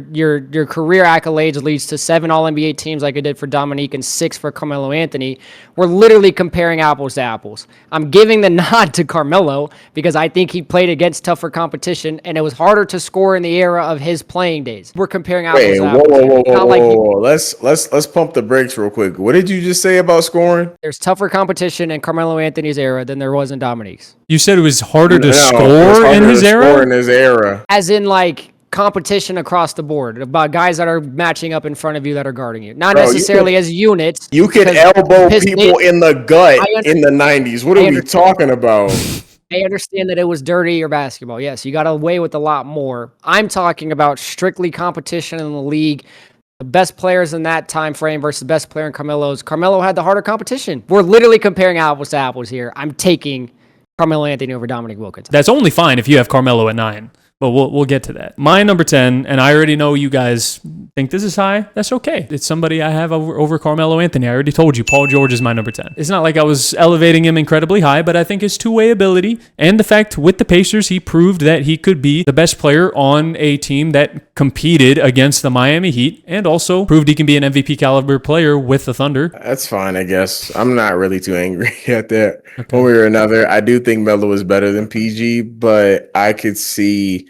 career accolades leads to 7 All-NBA teams like it did for Dominique and 6 for Carmelo Anthony, we're literally comparing apples to apples. I'm giving the nod to Carmelo because I think he played against tougher competition and it was harder to score in the era of his playing days. We're comparing apples to apples. Whoa. Let's pump the brakes real quick. What did you just say about scoring? There's tougher competition in Carmelo Anthony's era than there was in Dominique's. You said it was harder to score in his era? As in, like, competition across the board about guys that are matching up in front of you that are guarding you. Not necessarily as units. You could elbow people in the gut in the 90s. What are we talking about? I understand that it was dirty or basketball. Yes, you got away with a lot more. I'm talking about strictly competition in the league. The best players in that time frame versus the best player in Carmelo's. Carmelo had the harder competition. We're literally comparing apples to apples here. I'm taking Carmelo Anthony over Dominique Wilkins. That's only fine if you have Carmelo at 9. But we'll get to that. My number 10, and I already know you guys think this is high. That's okay. It's somebody I have over Carmelo Anthony. I already told you, Paul George is my number 10. It's not like I was elevating him incredibly high, but I think his two-way ability and the fact with the Pacers, he proved that he could be the best player on a team that competed against the Miami Heat and also proved he can be an MVP caliber player with the Thunder. That's fine, I guess. I'm not really too angry at that. Okay. One way or another, I do think Melo is better than PG, but I can see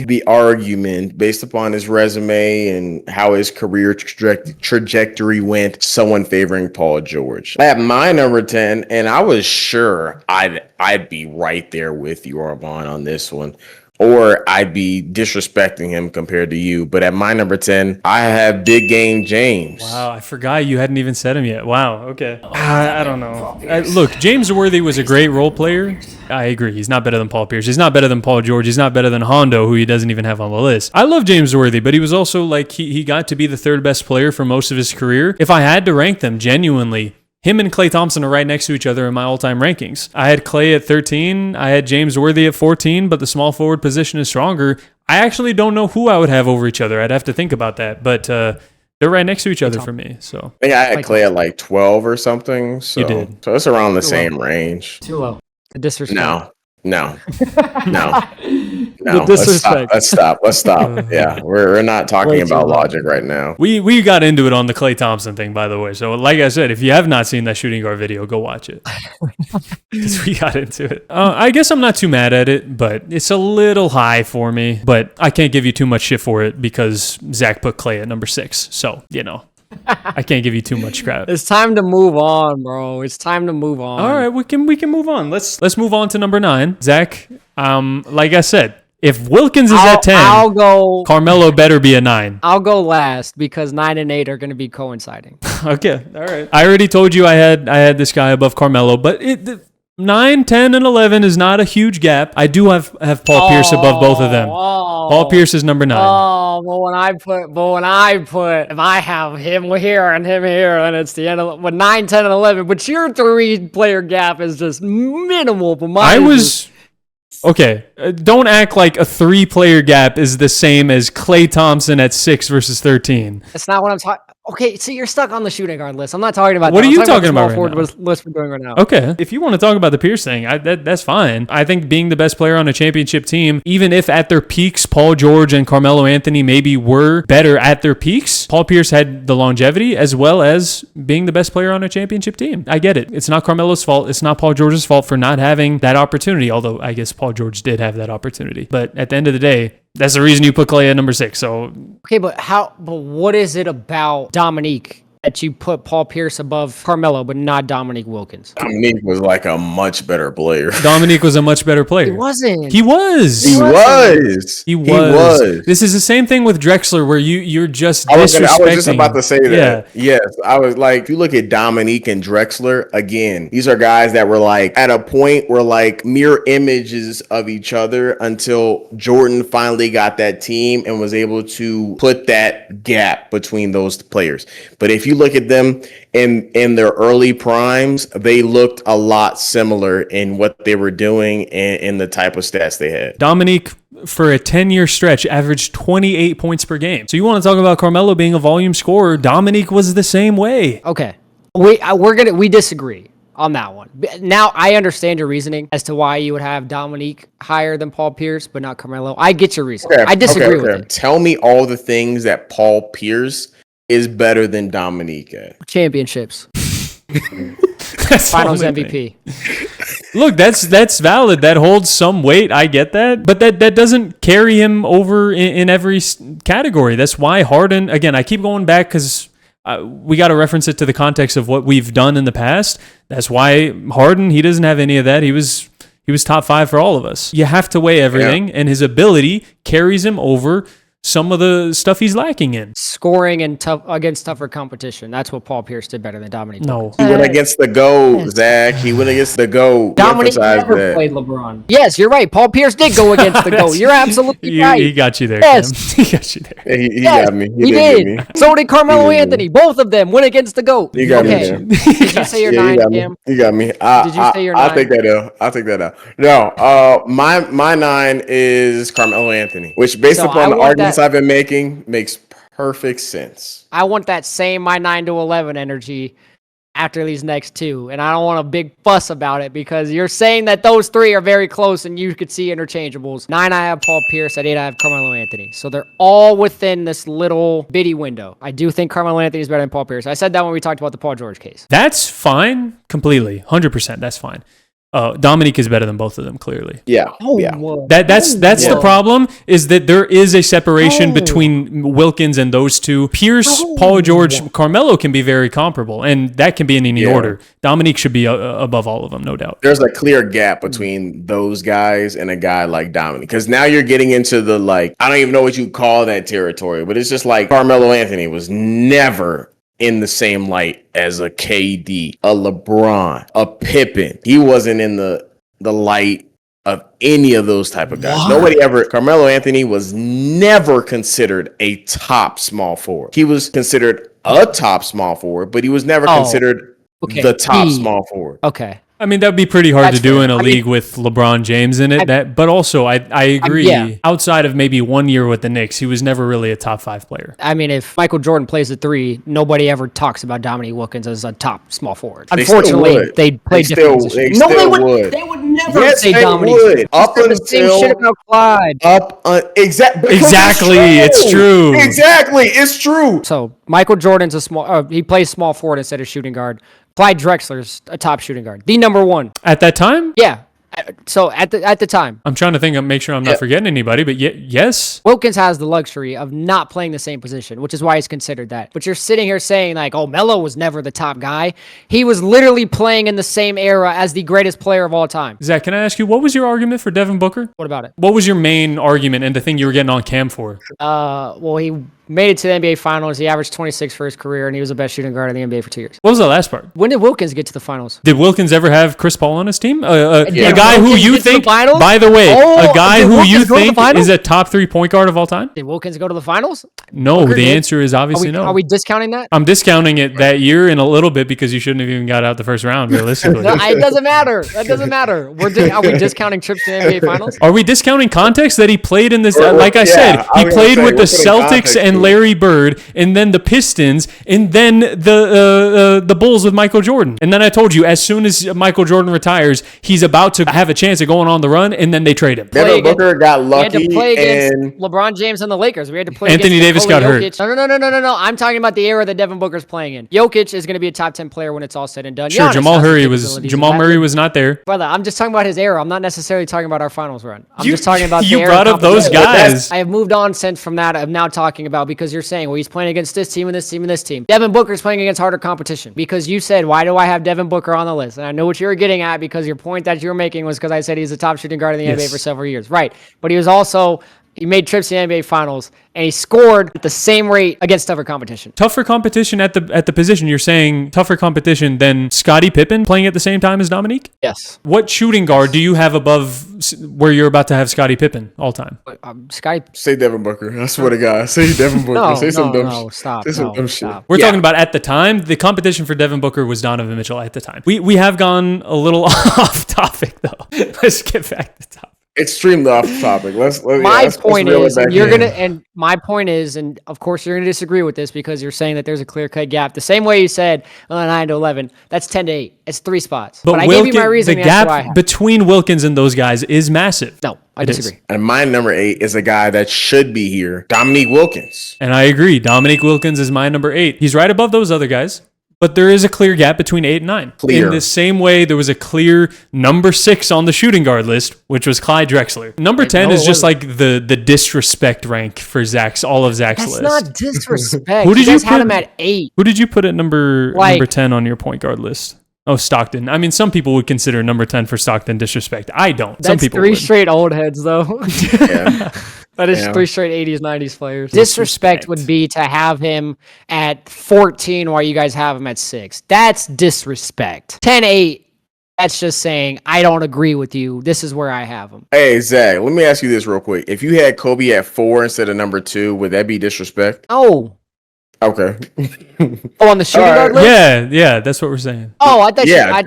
the argument based upon his resume and how his career trajectory went, someone favoring Paul George. At my number 10, and I was sure I'd be right there with you, Arman, on this one. Or I'd be disrespecting him compared to you. But at my number 10, I have Big Game James. Wow, I forgot you hadn't even said him yet. Wow, okay. I don't know. Look, James Worthy was a great role player. I agree. He's not better than Paul Pierce. He's not better than Paul George. He's not better than Hondo, who he doesn't even have on the list. I love James Worthy, but he was also like, he got to be the third best player for most of his career. If I had to rank them genuinely, him and Klay Thompson are right next to each other in my all-time rankings. I had Klay at 13. I had James Worthy at 14, but the small forward position is stronger. I actually don't know who I would have over each other. I'd have to think about that, but they're right next to each other for me. So I think I had Klay at like 12 or something. So, you did. So it's around the same range. Too low. The disrespect. No. The disrespect. Let's stop. Yeah, we're not talking about logic right now. We got into it on the Klay Thompson thing, by the way. So like I said, if you have not seen that shooting guard video, go watch it. Because we got into it. I guess I'm not too mad at it, but it's a little high for me. But I can't give you too much shit for it because Zach put Klay at number 6. So, I can't give you too much credit. It's time to move on, bro. It's time to move on. All right, we can move on. Let's move on to number 9. Zach, like I said, if Wilkins is at 10, I'll go. Carmelo better be a 9. I'll go last because 9 and 8 are going to be coinciding. Okay, all right. I already told you I had this guy above Carmelo, but 9, 10, and 11 is not a huge gap. I do have Paul Pierce above both of them. Paul Pierce is number 9. But when I put, if I have him here and him here, then it's the end of 9, 10, and 11. But your 3-player gap is just minimal. But mine okay. Don't act like a 3-player gap is the same as Klay Thompson at 6 versus 13. That's not what I'm talking. Okay, so you're stuck on the shooting guard list. I'm not talking about that. What are you talking about right now? List we're doing right now. Okay, if you want to talk about the Pierce thing, that's fine. I think being the best player on a championship team, even if at their peaks, Paul George and Carmelo Anthony maybe were better at their peaks, Paul Pierce had the longevity as well as being the best player on a championship team. I get it. It's not Carmelo's fault. It's not Paul George's fault for not having that opportunity, although I guess Paul George did have that opportunity. But at the end of the day, That's the reason you put Clay at number 6. So Okay, but what is it about Dominique that you put Paul Pierce above Carmelo, but not Dominique Wilkins? Dominique was like a much better player. Dominique was a much better player. He wasn't. He was. He was. He was. This is the same thing with Drexler, where you're just disrespecting. I was just about to say that. Yeah. Yes, I was like, if you look at Dominique and Drexler, again, these are guys that were like at a point where like mirror images of each other until Jordan finally got that team and was able to put that gap between those players. But if you look at them in their early primes, they looked a lot similar in what they were doing and in the type of stats they had. Dominique, for a 10-year stretch, averaged 28 points per game. So you want to talk about Carmelo being a volume scorer? Dominique was the same way. Okay, we disagree on that one. Now I understand your reasoning as to why you would have Dominique higher than Paul Pierce, but not Carmelo. I get your reason. I disagree with it. Tell me all the things that Paul Pierce is better than Dominique at. Championships. Finals MVP. Look, that's valid. That holds some weight. I get that. But that doesn't carry him over in every category. That's why Harden, again, I keep going back because we got to reference it to the context of what we've done in the past. That's why Harden, he doesn't have any of that. He was top 5 for all of us. You have to weigh everything, and his ability carries him over some of the stuff he's lacking in. Scoring and against tougher competition. That's what Paul Pierce did better than Dominique. No. He went against the GOAT, Zach. He went against the GOAT. Dominique never played LeBron. Yes, you're right. Paul Pierce did go against the GOAT. You're absolutely right. He got you there, yes. Cam. He got you there. He got me. He did. So did Carmelo Anthony. Both of them went against the GOAT. You got me there. Did you say your 9, Cam? You got me. Did you say your 9? I'll take that out. No, my 9 is Carmelo Anthony, which based upon the arguments I've been making, makes perfect sense. I want that same my 9 to 11 energy after these next 2, and I don't want a big fuss about it because you're saying that those 3 are very close and you could see interchangeables. 9, I have Paul Pierce. At 8, I have Carmelo Anthony. So they're all within this little bitty window. I do think Carmelo Anthony is better than Paul Pierce. I said that when we talked about the Paul George case. That's fine, completely, 100%. That's fine. Dominique is better than both of them, clearly. Yeah. That's the problem, is that there is a separation between Wilkins and those two. Pierce, Paul George, Carmelo can be very comparable, and that can be in any order. Dominique should be above all of them, no doubt. There's a clear gap between those guys and a guy like Dominique, because now you're getting into the, like, I don't even know what you call that territory, but it's just like Carmelo Anthony was never in the same light as a KD, a LeBron, a Pippen. He wasn't in the light of any of those type of guys. Carmelo Anthony was never considered a top small forward. He was considered a top small forward, but he was never considered the top small forward. Okay. I mean, that would be pretty hard to do in a league with LeBron James in it. But also, I agree. Outside of maybe 1 year with the Knicks, he was never really a top 5 player. I mean, if Michael Jordan plays the 3, nobody ever talks about Dominique Wilkins as a top small forward. Unfortunately, they play different positions. They would. They would never say Dominique. Would. Up until the same shit about Clyde. Exactly. It's true. Exactly, it's true. So Michael Jordan's he plays small forward instead of shooting guard. Clyde Drexler's a top shooting guard. The number 1. At that time? Yeah. So at the time. I'm trying to think make sure I'm not forgetting anybody, but yes. Wilkins has the luxury of not playing the same position, which is why he's considered that. But you're sitting here saying like, oh, Melo was never the top guy. He was literally playing in the same era as the greatest player of all time. Zach, can I ask you, what was your argument for Devin Booker? What about it? What was your main argument and the thing you were getting on Cam for? Well, he made it to the NBA Finals. He averaged 26 for his career, and he was the best shooting guard in the NBA for 2 years. What was the last part? When did Wilkins get to the finals? Did Wilkins ever have Chris Paul on his team? A guy who you think, by the way, a guy who you think is a top 3 point guard of all time? Did Wilkins go to the finals? No, the answer is obviously no. Are we discounting that? I'm discounting it that year in a little bit because you shouldn't have even got out the first round, realistically. No, it doesn't matter. That doesn't matter. Are we discounting trips to the NBA Finals? Are we discounting context that he played in this? Like I said, he played with the Celtics then Larry Bird, and then the Pistons, and then the Bulls with Michael Jordan. And then I told you, as soon as Michael Jordan retires, he's about to have a chance of going on the run, and then they trade him. Devin Booker got lucky. We had to play against and LeBron James and the Lakers. We had to play Anthony against Davis got Jokic. hurt. No. I'm talking about the era that Devin Booker's playing in. Jokic is going to be a top 10 player when it's all said and done. Sure, Giannis Jamal has the Murray was not there. Brother, I'm just talking about his era. I'm not necessarily talking about our finals run. I'm just talking about you the era brought up those guys. I have moved on since from that. I'm now talking about because you're saying, well, he's playing against this team and this team and this team. Devin Booker's playing against harder competition because you said, why do I have Devin Booker on the list? And I know what you were getting at because your point that you were making was because I said he's the top shooting guard in the NBA for several years. Right. But he was also, he made trips to the NBA Finals, and he scored at the same rate against tougher competition. Tougher competition at the position. You're saying tougher competition than Scottie Pippen playing at the same time as Dominique? Yes. What shooting guard do you have above where you're about to have Scottie Pippen all time? Scottie. say Devin Booker. I swear to God. Say Devin Booker. No, say some dumb no, stop. Say some No, dumb stop. shit. We're talking about at the time. The competition for Devin Booker was Donovan Mitchell at the time. We have gone a little off topic though. Let's get back to topic. Extremely off topic. My point is, and my point is, and of course you're gonna disagree with this because you're saying that there's a clear cut gap. The same way you said 9 to 11, that's 10 to 8. It's 3 spots. But I gave you my reason. The gap between Wilkins and those guys is massive. No, I disagree. And my number 8 is a guy that should be here, Dominique Wilkins. And I agree. Dominique Wilkins is my number 8. He's right above those other guys. But there is a clear gap between 8 and 9. Clear. In the same way, there was a clear number 6 on the shooting guard list, which was Clyde Drexler. Number 10 is just like the disrespect rank for all of Zach's list. That's not disrespect. Who did you had him at 8? Who did you put at number 10 on your point guard list? Oh, Stockton. I mean, some people would consider number 10 for Stockton disrespect. I don't. Some people three would. straight old heads, though. Yeah. That is 3 straight 80s, 90s players. Disrespect would be to have him at 14 while you guys have him at 6. That's disrespect. 10-8, that's just saying, I don't agree with you. This is where I have him. Hey, Zach, let me ask you this real quick. If you had Kobe at 4 instead of number 2, would that be disrespect? Oh. Okay. On the shooting guard list? Yeah, that's what we're saying. Oh, I thought Yeah, I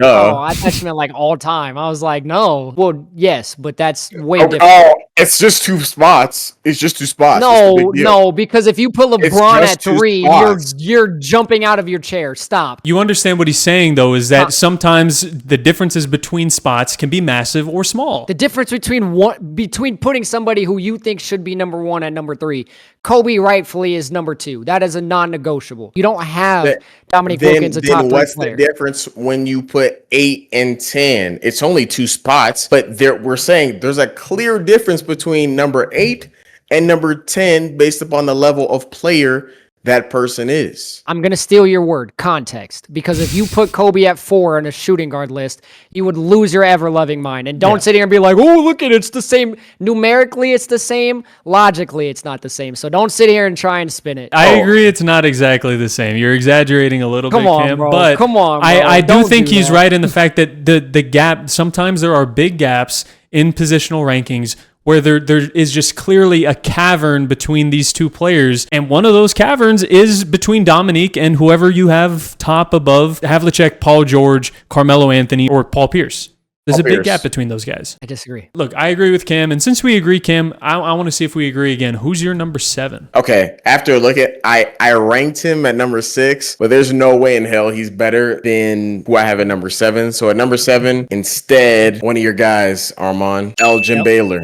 thought you meant like all time. I was like, no. Well, yes, but that's way different. Oh, it's just 2 spots. It's just 2 spots. No, because if you put LeBron at just 2 3, spots. you're jumping out of your chair. Stop. You understand what he's saying, though, is that sometimes the differences between spots can be massive or small. The difference between putting somebody who you think should be number 1 at number 3, Kobe rightfully is number 2. That is a non-negotiable. You don't have Dominique Wilkins a top 3 what's player. the difference when you put 8 and 10? It's only 2 spots, but we're saying there's a clear difference between number 8 and number 10 based upon the level of player that person is. I'm going to steal your word, context, because if you put Kobe at 4 on a shooting guard list, you would lose your ever-loving mind. And don't sit here and be like, oh, look at it, it's the same. Numerically, it's the same. Logically, it's not the same. So don't sit here and try and spin it. I agree it's not exactly the same. You're exaggerating a little bit, Cam. Bro. But Come on, bro. I do Don't think do he's that. right in the fact that the gap, sometimes there are big gaps in positional rankings where there is just clearly a cavern between these 2 players. And one of those caverns is between Dominique and whoever you have top above Havlicek, Paul George, Carmelo Anthony, or Paul Pierce. There's a big gap between those guys. I disagree. Look, I agree with Cam. And since we agree, Cam, I want to see if we agree again. Who's your number 7? Okay, after a look at, I ranked him at number 6, but there's no way in hell he's better than who I have at number 7. So at number 7, instead, one of your guys, Arman, Elgin Baylor.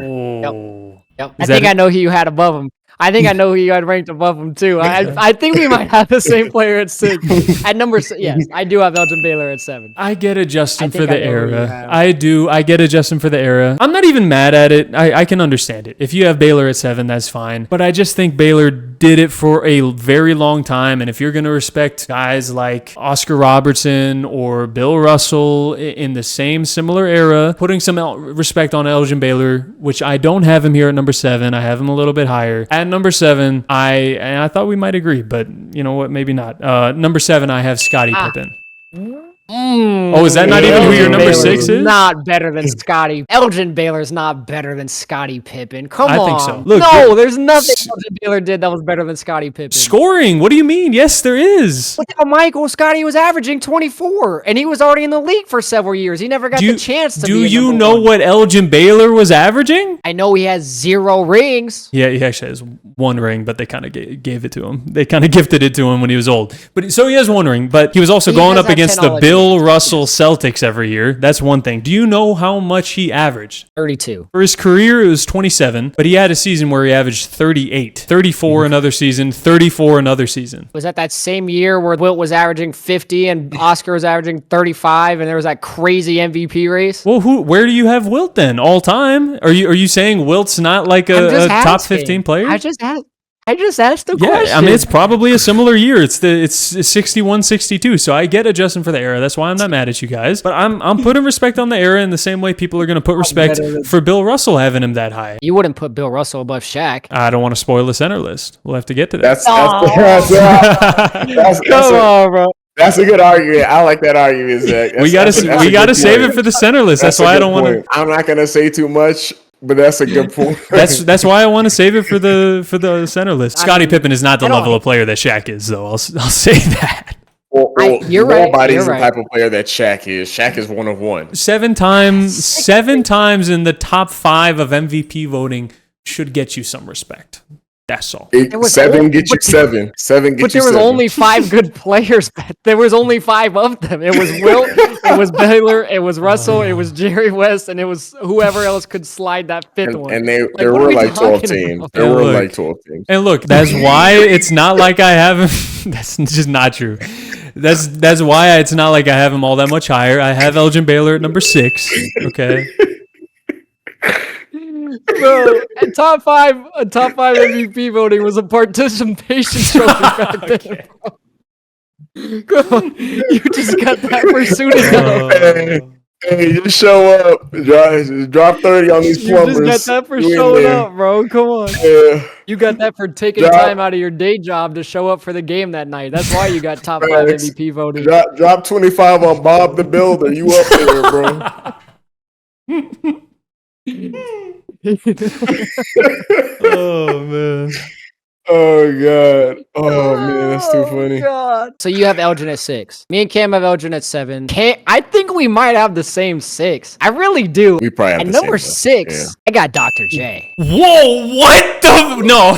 Yep. I think I know who you had above him. I think I know who you had ranked above him too. I think we might have the same player at 6. At number 6, yes, I do have Elgin Baylor at 7. I get adjusting for think the I know who you era. have. I do. I get adjusting for the era. I'm not even mad at it. I can understand it. If you have Baylor at 7, that's fine. But I just think Baylor did it for a very long time. And if you're going to respect guys like Oscar Robertson or Bill Russell in the same similar era, putting some respect on Elgin Baylor, which I don't have him here at number 7. I have him a little bit higher. At number 7, I thought we might agree, but you know what? Maybe not. Number 7, I have Scottie Pippen. Oh, is that not even who your number Baylor's 6 is? Not better than Scotty. Elgin Baylor's not better than Scottie Pippen. Come on. I think so. Look, no, there's nothing Elgin Baylor did that was better than Scottie Pippen. Scoring? What do you mean? Yes, there is. Without Michael, Scotty was averaging 24, and he was already in the league for several years. He never got the chance to be Do a you number know one. what Elgin Baylor was averaging? I know he has 0 rings. Yeah, he actually has 1 ring, but they kind of gave it to him. They kind of gifted it to him when he was old. But so he has 1 ring, but he was also He going does up have against 10 the all Bill NBA. Russell Celtics every year. That's one thing. Do you know how much he averaged? 32. For his career, it was 27, but he had a season where he averaged 38, 34 another season, 34 another season. Was that same year where Wilt was averaging 50 and Oscar was averaging 35, and there was that crazy MVP race? Well, where do you have Wilt then? All time? Are you saying Wilt's not like a top 15 player? I just asked the Yeah, question. I mean, it's probably a similar year. It's 61, 62. So I get adjusting for the era. That's why I'm not mad at you guys. But I'm putting respect on the era in the same way people are going to put respect for Bill Russell having him that high. You wouldn't put Bill Russell above Shaq. I don't want to spoil the center list. We'll have to get to that. Come on, bro. That's a good argument. I like that argument, Zach. We gotta save it for the center list. That's why I don't want to. I'm not gonna say too much, but that's a good point. That's why I want to save it for the center list. Scottie Pippen is not the level of player that Shaq is, though. I'll say that. You're right. Nobody's the type of player that Shaq is. Shaq is one of one. 7 times in the top 5 of MVP voting should get you some respect. That's all. 7 gets you 7. 7 gets you 7. But there was only 5 good players. There was only 5 of them. It was Wilt, it was Baylor, it was Russell, it was Jerry West, and it was whoever else could slide that 5th one. And there were like 12 teams. There were like 12 teams. And look, that's why it's not like I have him. That's just not true. That's why it's not like I have him all that much higher. I have Elgin Baylor at number 6. Okay. Bro, a top five MVP voting was a participation trophy back then. Bro. Come on, you just got that for suiting up. Hey, just show up. Drop 30 on these plumbers. You just got that for showing up, bro. Come on. Yeah. You got that for taking time out of your day job to show up for the game that night. That's why you got top 5 MVP voting. Drop 25 on Bob the Builder. You up there, bro. Oh man. Oh god. Oh man, that's too funny. God. So you have Elgin at 6. Me and Cam have Elgin at 7. I think we might have the same 6. I really do. We probably have at the number same 6, yeah. I got Dr. J. Whoa, what the? No.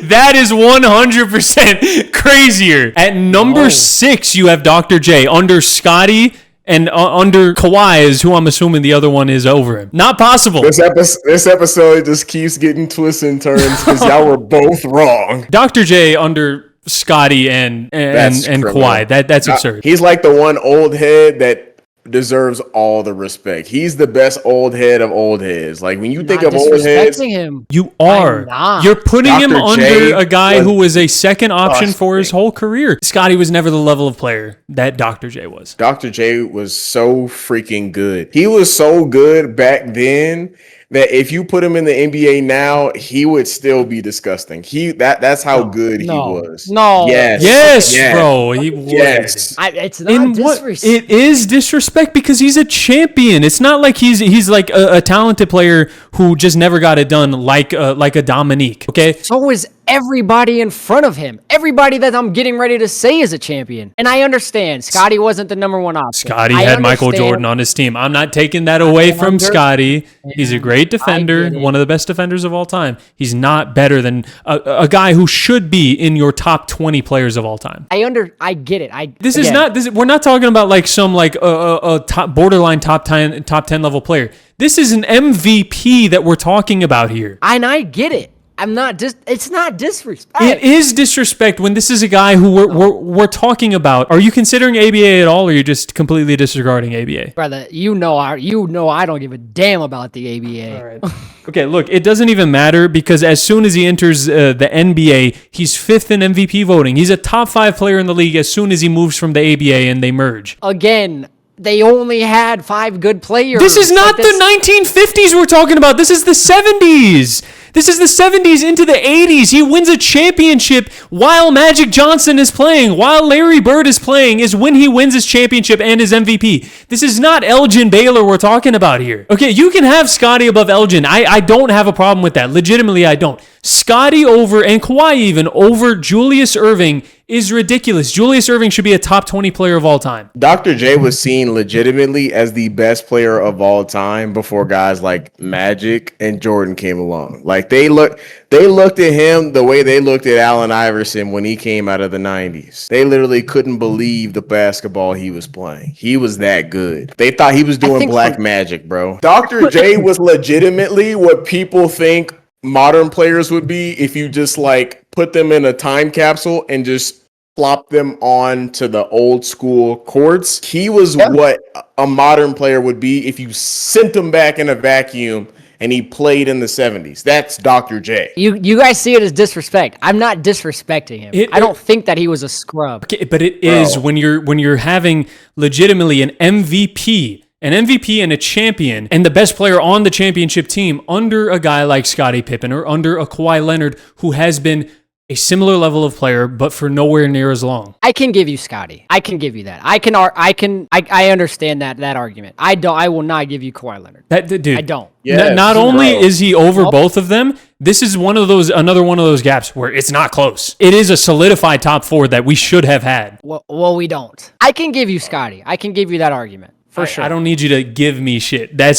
That is 100% crazier. At number 6, you have Dr. J under Scotty. And under Kawhi is who I'm assuming the other one is over him. Not possible. This episode just keeps getting twists and turns because y'all were both wrong. Dr. J under Scotty and Kawhi. That's absurd. He's like the one old head that deserves all the respect. He's the best old head of old heads. Like when you think of old heads, him. You are. You're putting him under a guy who was a second option for his whole career. Scotty was never the level of player that Dr. J was. Dr. J was so freaking good. He was so good back then that if you put him in the NBA now, he would still be disgusting. That's how good he was. No. Yes, bro. He was. Yes. It's not disrespect. It is disrespect because he's a champion. It's not like he's like a talented player who just never got it done like a Dominique. Okay. So is everybody in front of him. Everybody that I'm getting ready to say is a champion. And I understand Scotty wasn't the number 1 option. Scotty had Michael Jordan on his team. I'm not taking that away from Scotty. He's a great defender, one of the best defenders of all time. He's not better than a guy who should be in your top 20 players of all time. I get it. We're not talking about like some like a top borderline top 10 level player. This is an MVP that we're talking about here. And I get it. It's not disrespect. It is disrespect when this is a guy who we're talking about. Are you considering ABA at all, or are you just completely disregarding ABA? Brother, you know I don't give a damn about the ABA. All right. Okay, look, it doesn't even matter because as soon as he enters the NBA, he's 5th in MVP voting. He's a top 5 player in the league as soon as he moves from the ABA and they merge. Again, they only had 5 good players. This is not the 1950s we're talking about. This is the 70s. This is the 70s into the 80s. He wins a championship while Magic Johnson is playing, while Larry Bird is playing, is when he wins his championship and his MVP. This is not Elgin Baylor we're talking about here. Okay, you can have Scottie above Elgin. I don't have a problem with that. Legitimately, I don't. Scottie over, and Kawhi even, over Julius Erving is ridiculous. Julius Erving should be a top 20 player of all time. Dr. J was seen legitimately as the best player of all time before guys like Magic and Jordan came along. Like they looked at him the way they looked at Allen Iverson when he came out of the 90s. They literally couldn't believe the basketball he was playing. He was that good. They thought he was doing black magic, bro. Dr. J was legitimately what people think modern players would be if you just like put them in a time capsule and just flop them on to the old school courts. He was what a modern player would be if you sent him back in a vacuum and he played in the 70s. That's Dr. J. You guys see it as disrespect. I'm not disrespecting him. I don't think that he was a scrub. Okay, but it is when you're having legitimately an MVP and a champion and the best player on the championship team under a guy like Scottie Pippen or under a Kawhi Leonard who has been a similar level of player, but for nowhere near as long. I can give you Scottie. I can give you that. I understand that argument. I will not give you Kawhi Leonard. Dude, I don't. Yes, not only bro. is he over both of them, this is another one of those gaps where it's not close. It is a solidified top 4 that we should have had. Well, we don't. I can give you Scottie. I can give you that argument. For sure. I don't need you to give me shit. I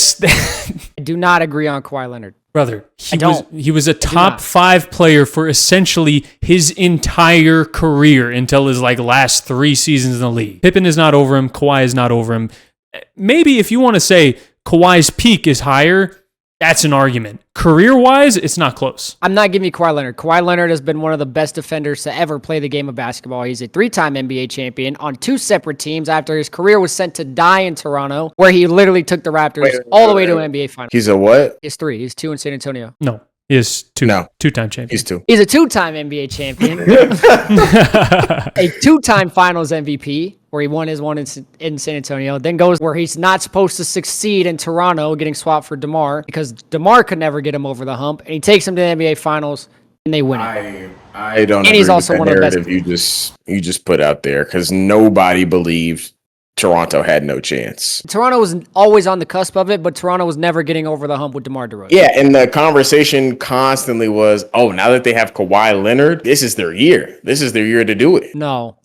do not agree on Kawhi Leonard. Brother, he was a top 5 player for essentially his entire career until his last 3 seasons in the league. Pippen is not over him. Kawhi is not over him. Maybe if you want to say Kawhi's peak is higher, that's an argument. Career-wise, it's not close. I'm not giving you Kawhi Leonard. Kawhi Leonard has been one of the best defenders to ever play the game of basketball. He's a 3-time NBA champion on 2 separate teams after his career was sent to die in Toronto, where he literally took the Raptors all the way to an NBA final. He's a what? He's 3. He's 2 in San Antonio. No, he is 2. No. 2-time champion. He's 2. He's a 2-time NBA champion. A 2-time finals MVP, where he won his one in San Antonio, then goes where he's not supposed to succeed in Toronto, getting swapped for DeMar, because DeMar could never get him over the hump, and he takes him to the NBA Finals, and they win it. I don't And agree he's with also the one of the best. narrative you just put out there, because nobody believed Toronto had no chance. Toronto was always on the cusp of it, but Toronto was never getting over the hump with DeMar DeRozan. Yeah, and the conversation constantly was, oh, now that they have Kawhi Leonard, this is their year. This is their year to do it. No.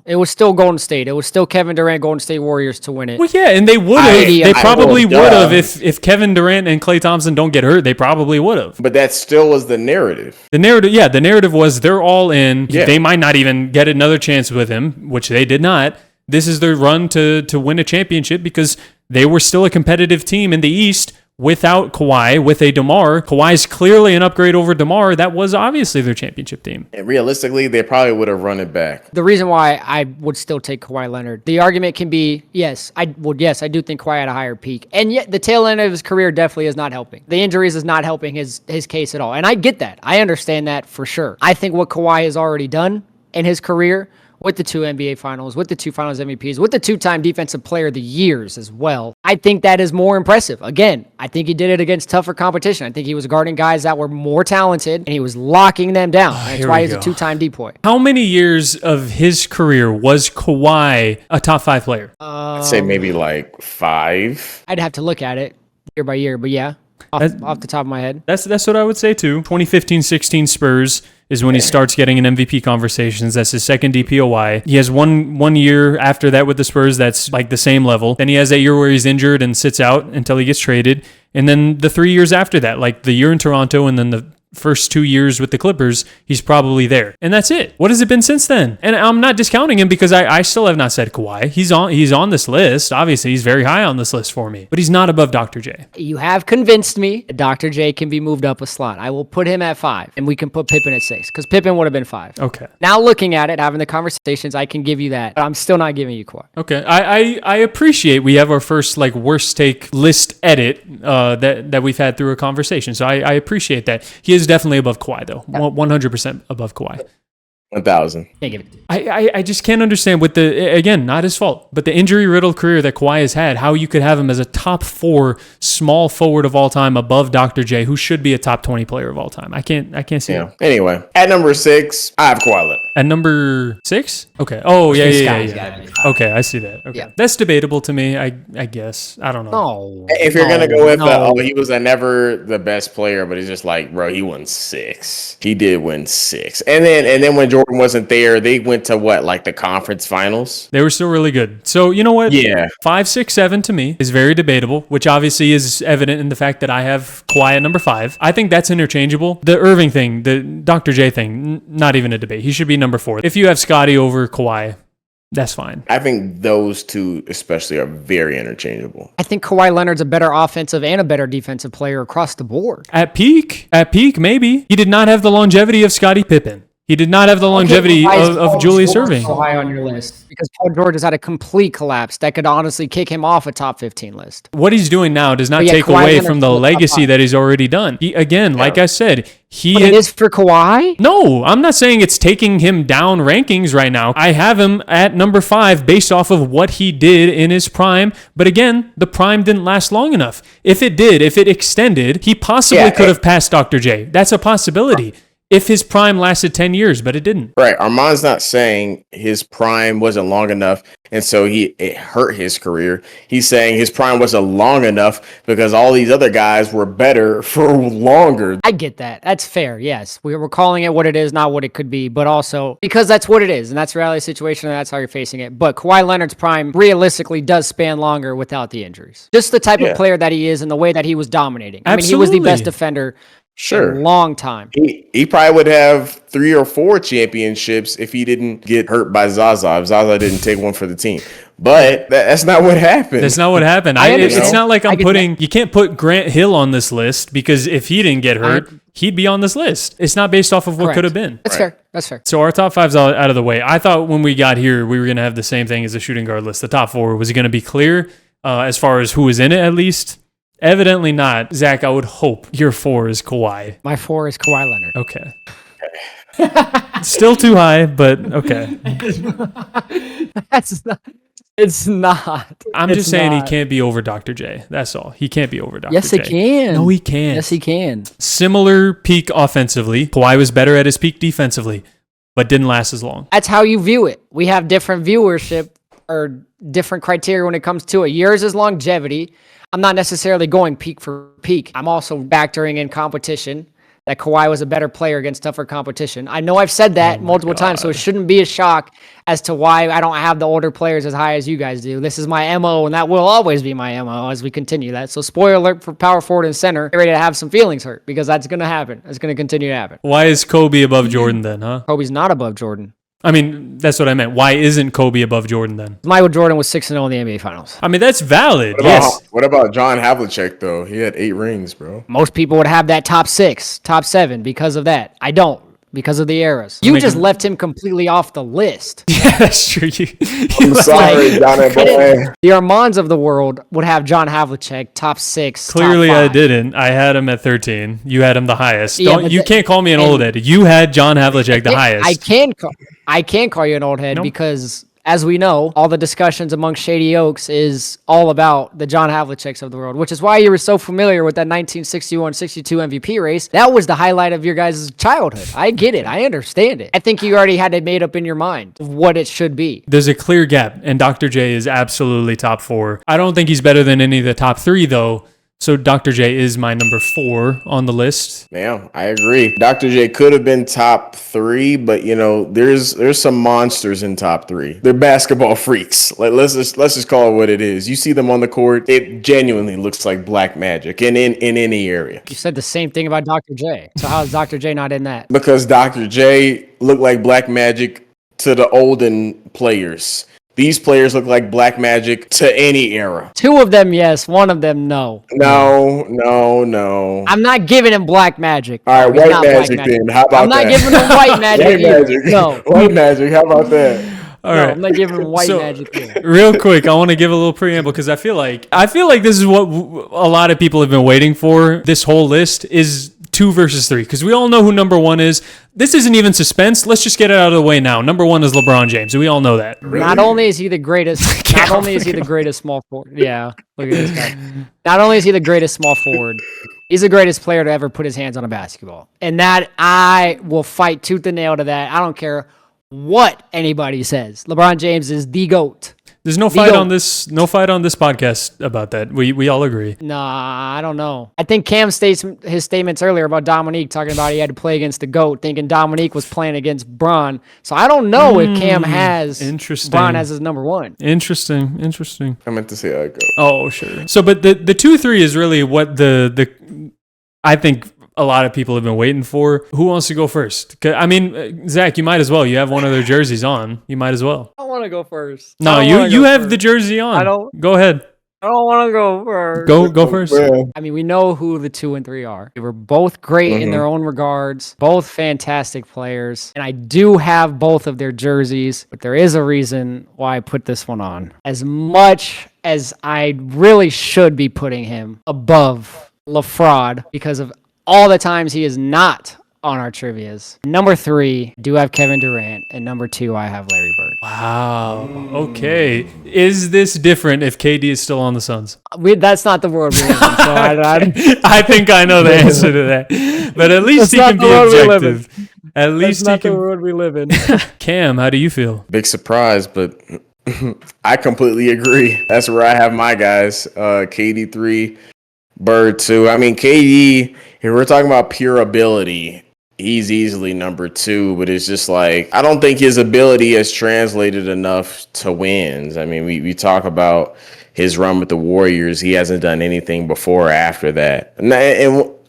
It was still Golden State. It was still Kevin Durant, Golden State Warriors to win it. Well, yeah, and they would have. They probably would have have if Kevin Durant and Klay Thompson don't get hurt. They probably would have. But that still was the narrative. The narrative was they're all in. Yeah. They might not even get another chance with him, which they did not. This is their run to win a championship because they were still a competitive team in the East without Kawhi, with a DeMar. Kawhi's clearly an upgrade over DeMar. That was obviously their championship team. And realistically, they probably would have run it back. The reason why I would still take Kawhi Leonard, the argument can be, yes, I do think Kawhi had a higher peak. And yet the tail end of his career definitely is not helping. The injuries is not helping his case at all. And I get that. I understand that for sure. I think what Kawhi has already done in his career, with the 2 NBA finals, with the 2 finals MVPs, with the 2-time defensive player of the years as well, I think that is more impressive. Again, I think he did it against tougher competition. I think he was guarding guys that were more talented, and he was locking them down. That's why he's a 2-time DPOY. How many years of his career was Kawhi a top 5 player? I'd say maybe 5. I'd have to look at it year by year, but yeah, off the top of my head. That's what I would say too. 2015-16 Spurs is when he starts getting in MVP conversations. That's his second DPOY. He has one year after that with the Spurs that's the same level. Then he has that year where he's injured and sits out until he gets traded. And then the 3 years after that, the year in Toronto and then the first 2 years with the Clippers, he's probably there. And that's it. What has it been since then? And I'm not discounting him because I still have not said Kawhi. He's on this list. Obviously, he's very high on this list for me. But he's not above Dr. J. You have convinced me that Dr. J can be moved up a slot. I will put him at 5, and we can put Pippen at 6, because Pippen would have been 5. Okay. Now looking at it, having the conversations, I can give you that. But I'm still not giving you Kawhi. Okay. I appreciate we have our first worst take list edit that we've had through a conversation. So I appreciate that. He is definitely above Kawhi, though. 100% above Kawhi. 1,000. Can't give it to you. I just can't understand with again, not his fault, but the injury riddled career that Kawhi has had, how you could have him as a top 4 small forward of all time above Dr. J, who should be a top 20 player of all time. I can't see it. Anyway, at number 6, I have Kawhi Leonard. At number 6? Okay. Oh, yeah. Gotta be Okay, I see that. Okay. Yeah. That's debatable to me, I guess. I don't know. No. If you're gonna go with no. he was never the best player, but it's just like, bro, he won 6. He did win 6, and then when Jordan wasn't there, they went to what, like the conference finals. They were still really good. So, you know what? Yeah. 5, 6, 7 to me is very debatable, which obviously is evident in the fact that I have Kawhi at number 5. I think that's interchangeable. The Irving thing, the Dr. J thing, not even a debate. He should be number 4. If you have Scotty over Kawhi, that's fine. I think those two especially are very interchangeable. I think Kawhi Leonard's a better offensive and a better defensive player across the board. At peak, maybe. He did not have the longevity of Scottie Pippen. He did not have the longevity of Julius Irving. So high on your list because Paul George has had a complete collapse that could honestly kick him off a top 15 list. What he's doing now does not take Kawhi away Leonard's from the still top legacy 5. that he's already done. Like I said, But it is for Kawhi? No, I'm not saying it's taking him down rankings right now. I have him at number 5 based off of what he did in his prime. But again, the prime didn't last long enough. If it extended, he possibly could have passed Dr. J. That's a possibility. If his prime lasted 10 years, but it didn't. Right. Arman's not saying his prime wasn't long enough, and so it hurt his career. He's saying his prime wasn't long enough because all these other guys were better for longer. I get that. That's fair. Yes. We're calling it what it is, not what it could be, but also because that's what it is, and that's reality situation, and that's how you're facing it. But Kawhi Leonard's prime realistically does span longer without the injuries. Just the type of player that he is and the way that he was dominating. I mean, he was the best defender. Sure. A long time. He probably would have 3 or 4 championships if he didn't get hurt by Zaza. If Zaza didn't take one for the team. But that's not what happened. That's not what happened. It's not like you can't put Grant Hill on this list because if he didn't get hurt, he'd be on this list. It's not based off of what could have been. That's fair. That's fair. So our top 5's out of the way. I thought when we got here, we were going to have the same thing as the shooting guard list. The top 4 was going to be clear as far as who was in it at least. Evidently not. Zach, I would hope your 4 is Kawhi. My 4 is Kawhi Leonard. Okay. Still too high, but okay. It's not. I'm just saying he can't be over Dr. J. That's all. He can't be over Dr. J. Yes, he can. No, he can't. Yes, he can. Similar peak offensively. Kawhi was better at his peak defensively, but didn't last as long. That's how you view it. We have different viewership or different criteria when it comes to it. Yours is longevity. I'm not necessarily going peak for peak. I'm also factoring in competition, that Kawhi was a better player against tougher competition. I know I've said that multiple times, so it shouldn't be a shock as to why I don't have the older players as high as you guys do. This is my MO, and that will always be my MO as we continue that. So spoiler alert for power forward and center. Get ready to have some feelings hurt because that's going to happen. It's going to continue to happen. Why is Kobe above Jordan then, huh? Kobe's not above Jordan. I mean, that's what I meant. Why isn't Kobe above Jordan then? Michael Jordan was 6-0 in the NBA Finals. I mean, that's valid. What about John Havlicek, though? He had 8 rings, bro. Most people would have that top 6, top 7 because of that. I don't. Because of the eras. You just left him completely off the list. Yeah, that's true. I'm sorry, Johnny boy. The Armans of the world would have John Havlicek top 6. Clearly, top 5. I didn't. I had him at 13. You had him the highest. Yeah, You can't call me an old head. You had John Havlicek the highest. I can call you an old head because, as we know, all the discussions among Shady Oaks is all about the John Havliceks of the world, which is why you were so familiar with that 1961-62 MVP race. That was the highlight of your guys' childhood. I get it. I understand it. I think you already had it made up in your mind of what it should be. There's a clear gap, and Dr. J is absolutely top 4. I don't think he's better than any of the top 3, though. So Dr. J is my number 4 on the list. Yeah, I agree. Dr. J could have been top 3, but there's some monsters in top 3. They're basketball freaks. Let's just call it what it is. You see them on the court, it genuinely looks like black magic in any area. You said the same thing about Dr. J. So how is Dr. J not in that? Because Dr. J looked like black magic to the olden players. These players look like black magic to any era. 2 of them, yes. 1 of them, no. No. I'm not giving him black magic. All right, white magic then. How about that? I'm not giving him white magic. White magic. No. White magic. How about that? All right. I'm not giving him white magic either. Real quick, I want to give a little preamble because I feel like this is what a lot of people have been waiting for. This whole list is 2 versus 3, because we all know who number 1 is. This isn't even suspense. Let's just get it out of the way now. Number 1 is LeBron James. We all know that. Really? Not only is he the greatest, not only is he the greatest small forward. Yeah, look at this guy. Not only is he the greatest small forward, he's the greatest player to ever put his hands on a basketball. And that I will fight tooth and nail to that. I don't care what anybody says. LeBron James is the GOAT. There's no fight on this podcast about that. We all agree. Nah, I don't know. I think Cam states his statements earlier about Dominique talking about he had to play against the GOAT, thinking Dominique was playing against Bron. So I don't know if Cam has Bron as his number 1. Interesting. I meant to say GOAT. Oh, sure. So, but the 2-3 is really what the I think a lot of people have been waiting for. Who wants to go first? I mean, Zach, you might as well. You have one of their jerseys on. You might as well. I don't want to go first. No, you have the jersey on. I don't. Go ahead. I don't want to go first. Go first. I mean, we know who the 2 and 3 are. They were both great in their own regards, both fantastic players. And I do have both of their jerseys, but there is a reason why I put this one on. As much as I really should be putting him above LaFraud because of all the times he is not on our trivias. Number 3, do have Kevin Durant, and number 2, I have Larry Bird. Wow. Okay. Is this different if KD is still on the Suns? That's not the world we live in. So I think I know the answer to that. But at least he can be objective. At least that's not the world we live in. Cam, how do you feel? Big surprise, but I completely agree. That's where I have my guys. KD 3, Bird 2. I mean, KD, if we're talking about pure ability, he's easily number 2, but it's just like, I don't think his ability has translated enough to wins. I mean, we talk about his run with the Warriors. He hasn't done anything before or after that. And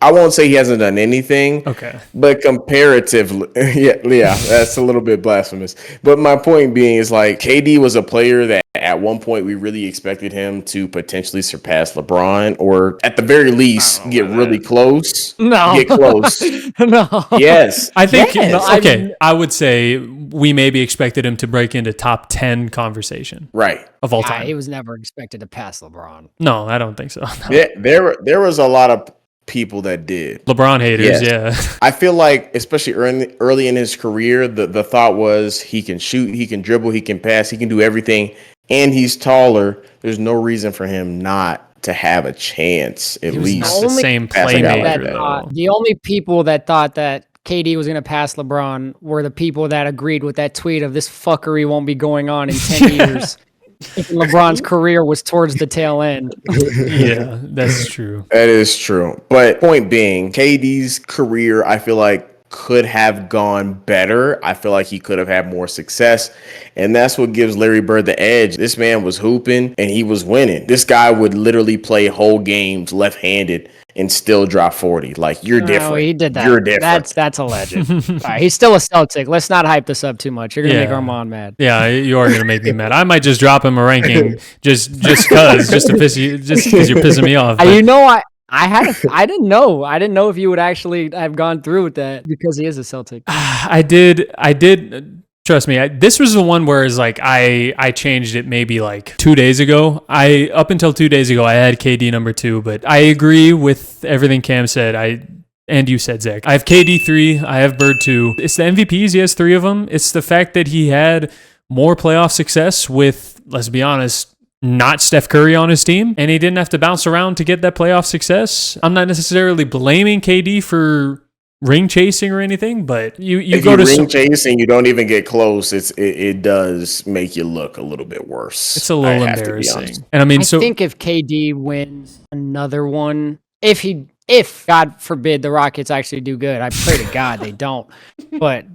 I won't say he hasn't done anything. Okay. But comparatively, yeah, that's a little bit blasphemous. But my point being is like KD was a player that at one point we really expected him to potentially surpass LeBron, or at the very least get really close. No. Get close. No. Yes. I think, Yes. okay, I would say we maybe expected him to break into top 10 conversation. Right. Of all time. He was never expected to pass LeBron. No, I don't think so. No. Yeah, there was a lot of people that did. LeBron haters, Yes. yeah. I feel like, especially early in his career, the thought was he can shoot, he can dribble, he can pass, he can do everything, and he's taller. There's no reason for him not to have a chance, at He was least. not the same Pass a guy like playmaker, that. though. The only people that thought that KD was going to pass LeBron were the people that agreed with that tweet of this fuckery won't be going on in 10 years. Thinking LeBron's career was towards the tail end. Yeah, that's true. That is true. But point being, KD's career, I feel like, could have gone better. I feel like he could have had more success. And that's what gives Larry Bird the edge. This man was hooping and he was winning. This guy would literally play whole games left-handed and still drop 40. Like, you're different. No, he did that. You're different. That's a legend. All right, he's still a Celtic. Let's not hype this up too much. You're going to make Yeah. Arman mad. Yeah, you are gonna make me mad. I might just drop him a ranking just to piss you, just because you're pissing me off. You know, I didn't know. I didn't know if you would actually have gone through with that because he is a Celtic. I did. Trust me. This was the one where it's like I changed it maybe like 2 days ago. Up until 2 days ago, I had KD number 2, but I agree with everything Cam said. And you said, Zach. I have KD 3. I have Bird 2. It's the MVPs. He has 3 of them. It's the fact that he had more playoff success with, let's be honest, not Steph Curry on his team, and he didn't have to bounce around to get that playoff success. I'm not necessarily blaming KD for ring chasing or anything, but you if go you to ring chase and you don't even get close, it does make you look a little bit worse. It's a little I have to be honest. embarrassing. And I mean, I think if KD wins another one, if God forbid the Rockets actually do good, I pray to God they don't. But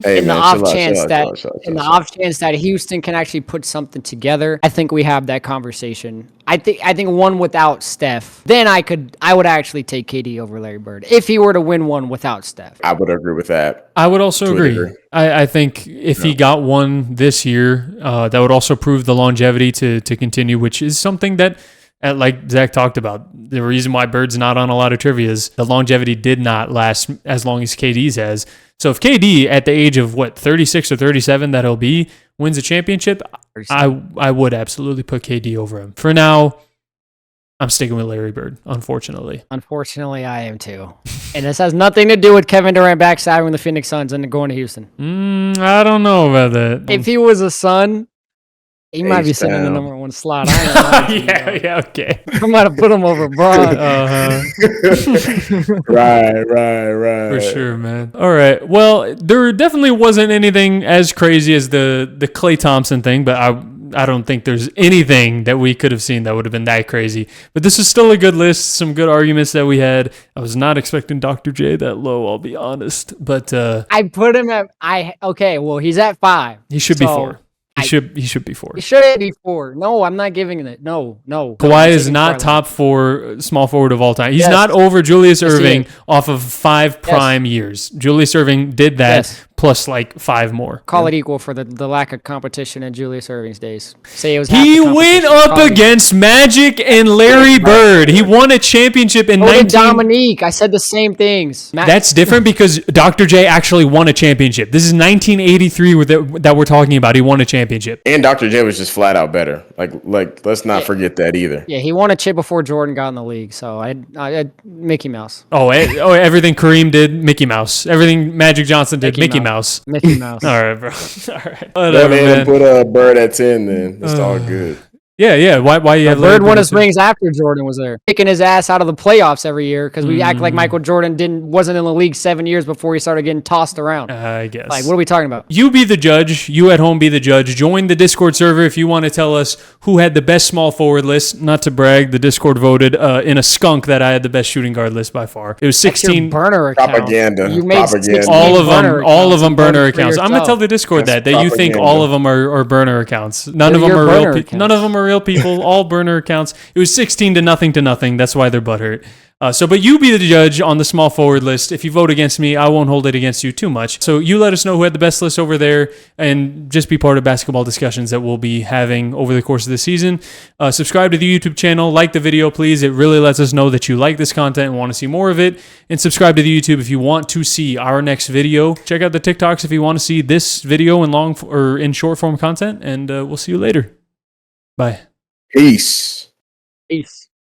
Hey, in the man, off chill out, chance chill out, that chill out, in chill the out. off chance that Houston can actually put something together, I think we have that conversation. I think one without Steph, then I would actually take KD over Larry Bird if he were to win one without Steph. I would agree with that. I would also To a agree. degree. I think if he got one this year, that would also prove the longevity to continue, which is something that, like Zach talked about, the reason why Bird's not on a lot of trivia is the longevity did not last as long as KD's has. So if KD at the age of 36 or 37 that he'll be wins a championship, I would absolutely put KD over him. For now, I'm sticking with Larry Bird, unfortunately. Unfortunately, I am too. And this has nothing to do with Kevin Durant backstabbing the Phoenix Suns and going to Houston. I don't know about that. If he was a Sun, he might be sitting in the H-Town. number 1 slot. I ain't gonna lie to you, dog. yeah, okay. I might have put him over Braun. Right. For sure, man. All right. Well, there definitely wasn't anything as crazy as the Klay Thompson thing, but I don't think there's anything that we could have seen that would have been that crazy. But this is still a good list. Some good arguments that we had. I was not expecting Dr. J that low, I'll be honest. But I put him at okay, well, he's at 5. he should be So, 4. He should be 4. He should be 4. No, I'm not giving it. No. Kawhi is not top 4 small forward of all time. He's Yes. not over Julius Yes, he Irving is. off of 5 prime years. Julius Irving did that Yes. plus like 5 more. Call it equal for the lack of competition in Julius Irving's days. Say it was half He the went competition. up Call it against Magic and Larry Bird. He won a championship in equal. So did 19... Dominique. I said the same things. That's different because Dr. J actually won a championship. This is 1983 that we're talking about. He won a championship. And Dr. J was just flat out better. Like let's not forget that either. Yeah, he won a chip before Jordan got in the league. So I had Mickey Mouse. Everything Kareem did, Mickey Mouse. Everything Magic Johnson did, Mickey Mouse. Mickey Mouse. All right, bro. All right. Yeah, Whatever, man, man. put a Bird at 10 then. It's all good. Yeah. Why you have Bird Larry won Bird his too? rings after Jordan was there, kicking his ass out of the playoffs every year because we act like Michael Jordan wasn't in the league 7 years before he started getting tossed around. I guess. Like, what are we talking about? You be the judge. You at home be the judge. Join the Discord server if you want to tell us who had the best small forward list. Not to brag, the Discord voted in a skunk that I had the best shooting guard list by far. It was That's your 16. burner account. Propaganda. You made Propaganda. 16 All of burner them, all of them accounts burner and voted for accounts. I'm gonna yourself. tell the Discord That's that you think propaganda. all of them are burner accounts. None of They're them your are real. burner None accounts. of them are real people. All burner accounts. It was 16 to nothing. That's why they're butthurt. But you be the judge on the small forward list. If you vote against me, I won't hold it against you too much. So you let us know who had the best list over there and just be part of basketball discussions that we'll be having over the course of the season. Subscribe to the YouTube channel. Like the video, please. It really lets us know that you like this content and want to see more of it. And subscribe to the YouTube if you want to see our next video. Check out the TikToks if you want to see this video in short form content. And we'll see you later. Bye. Peace. Peace.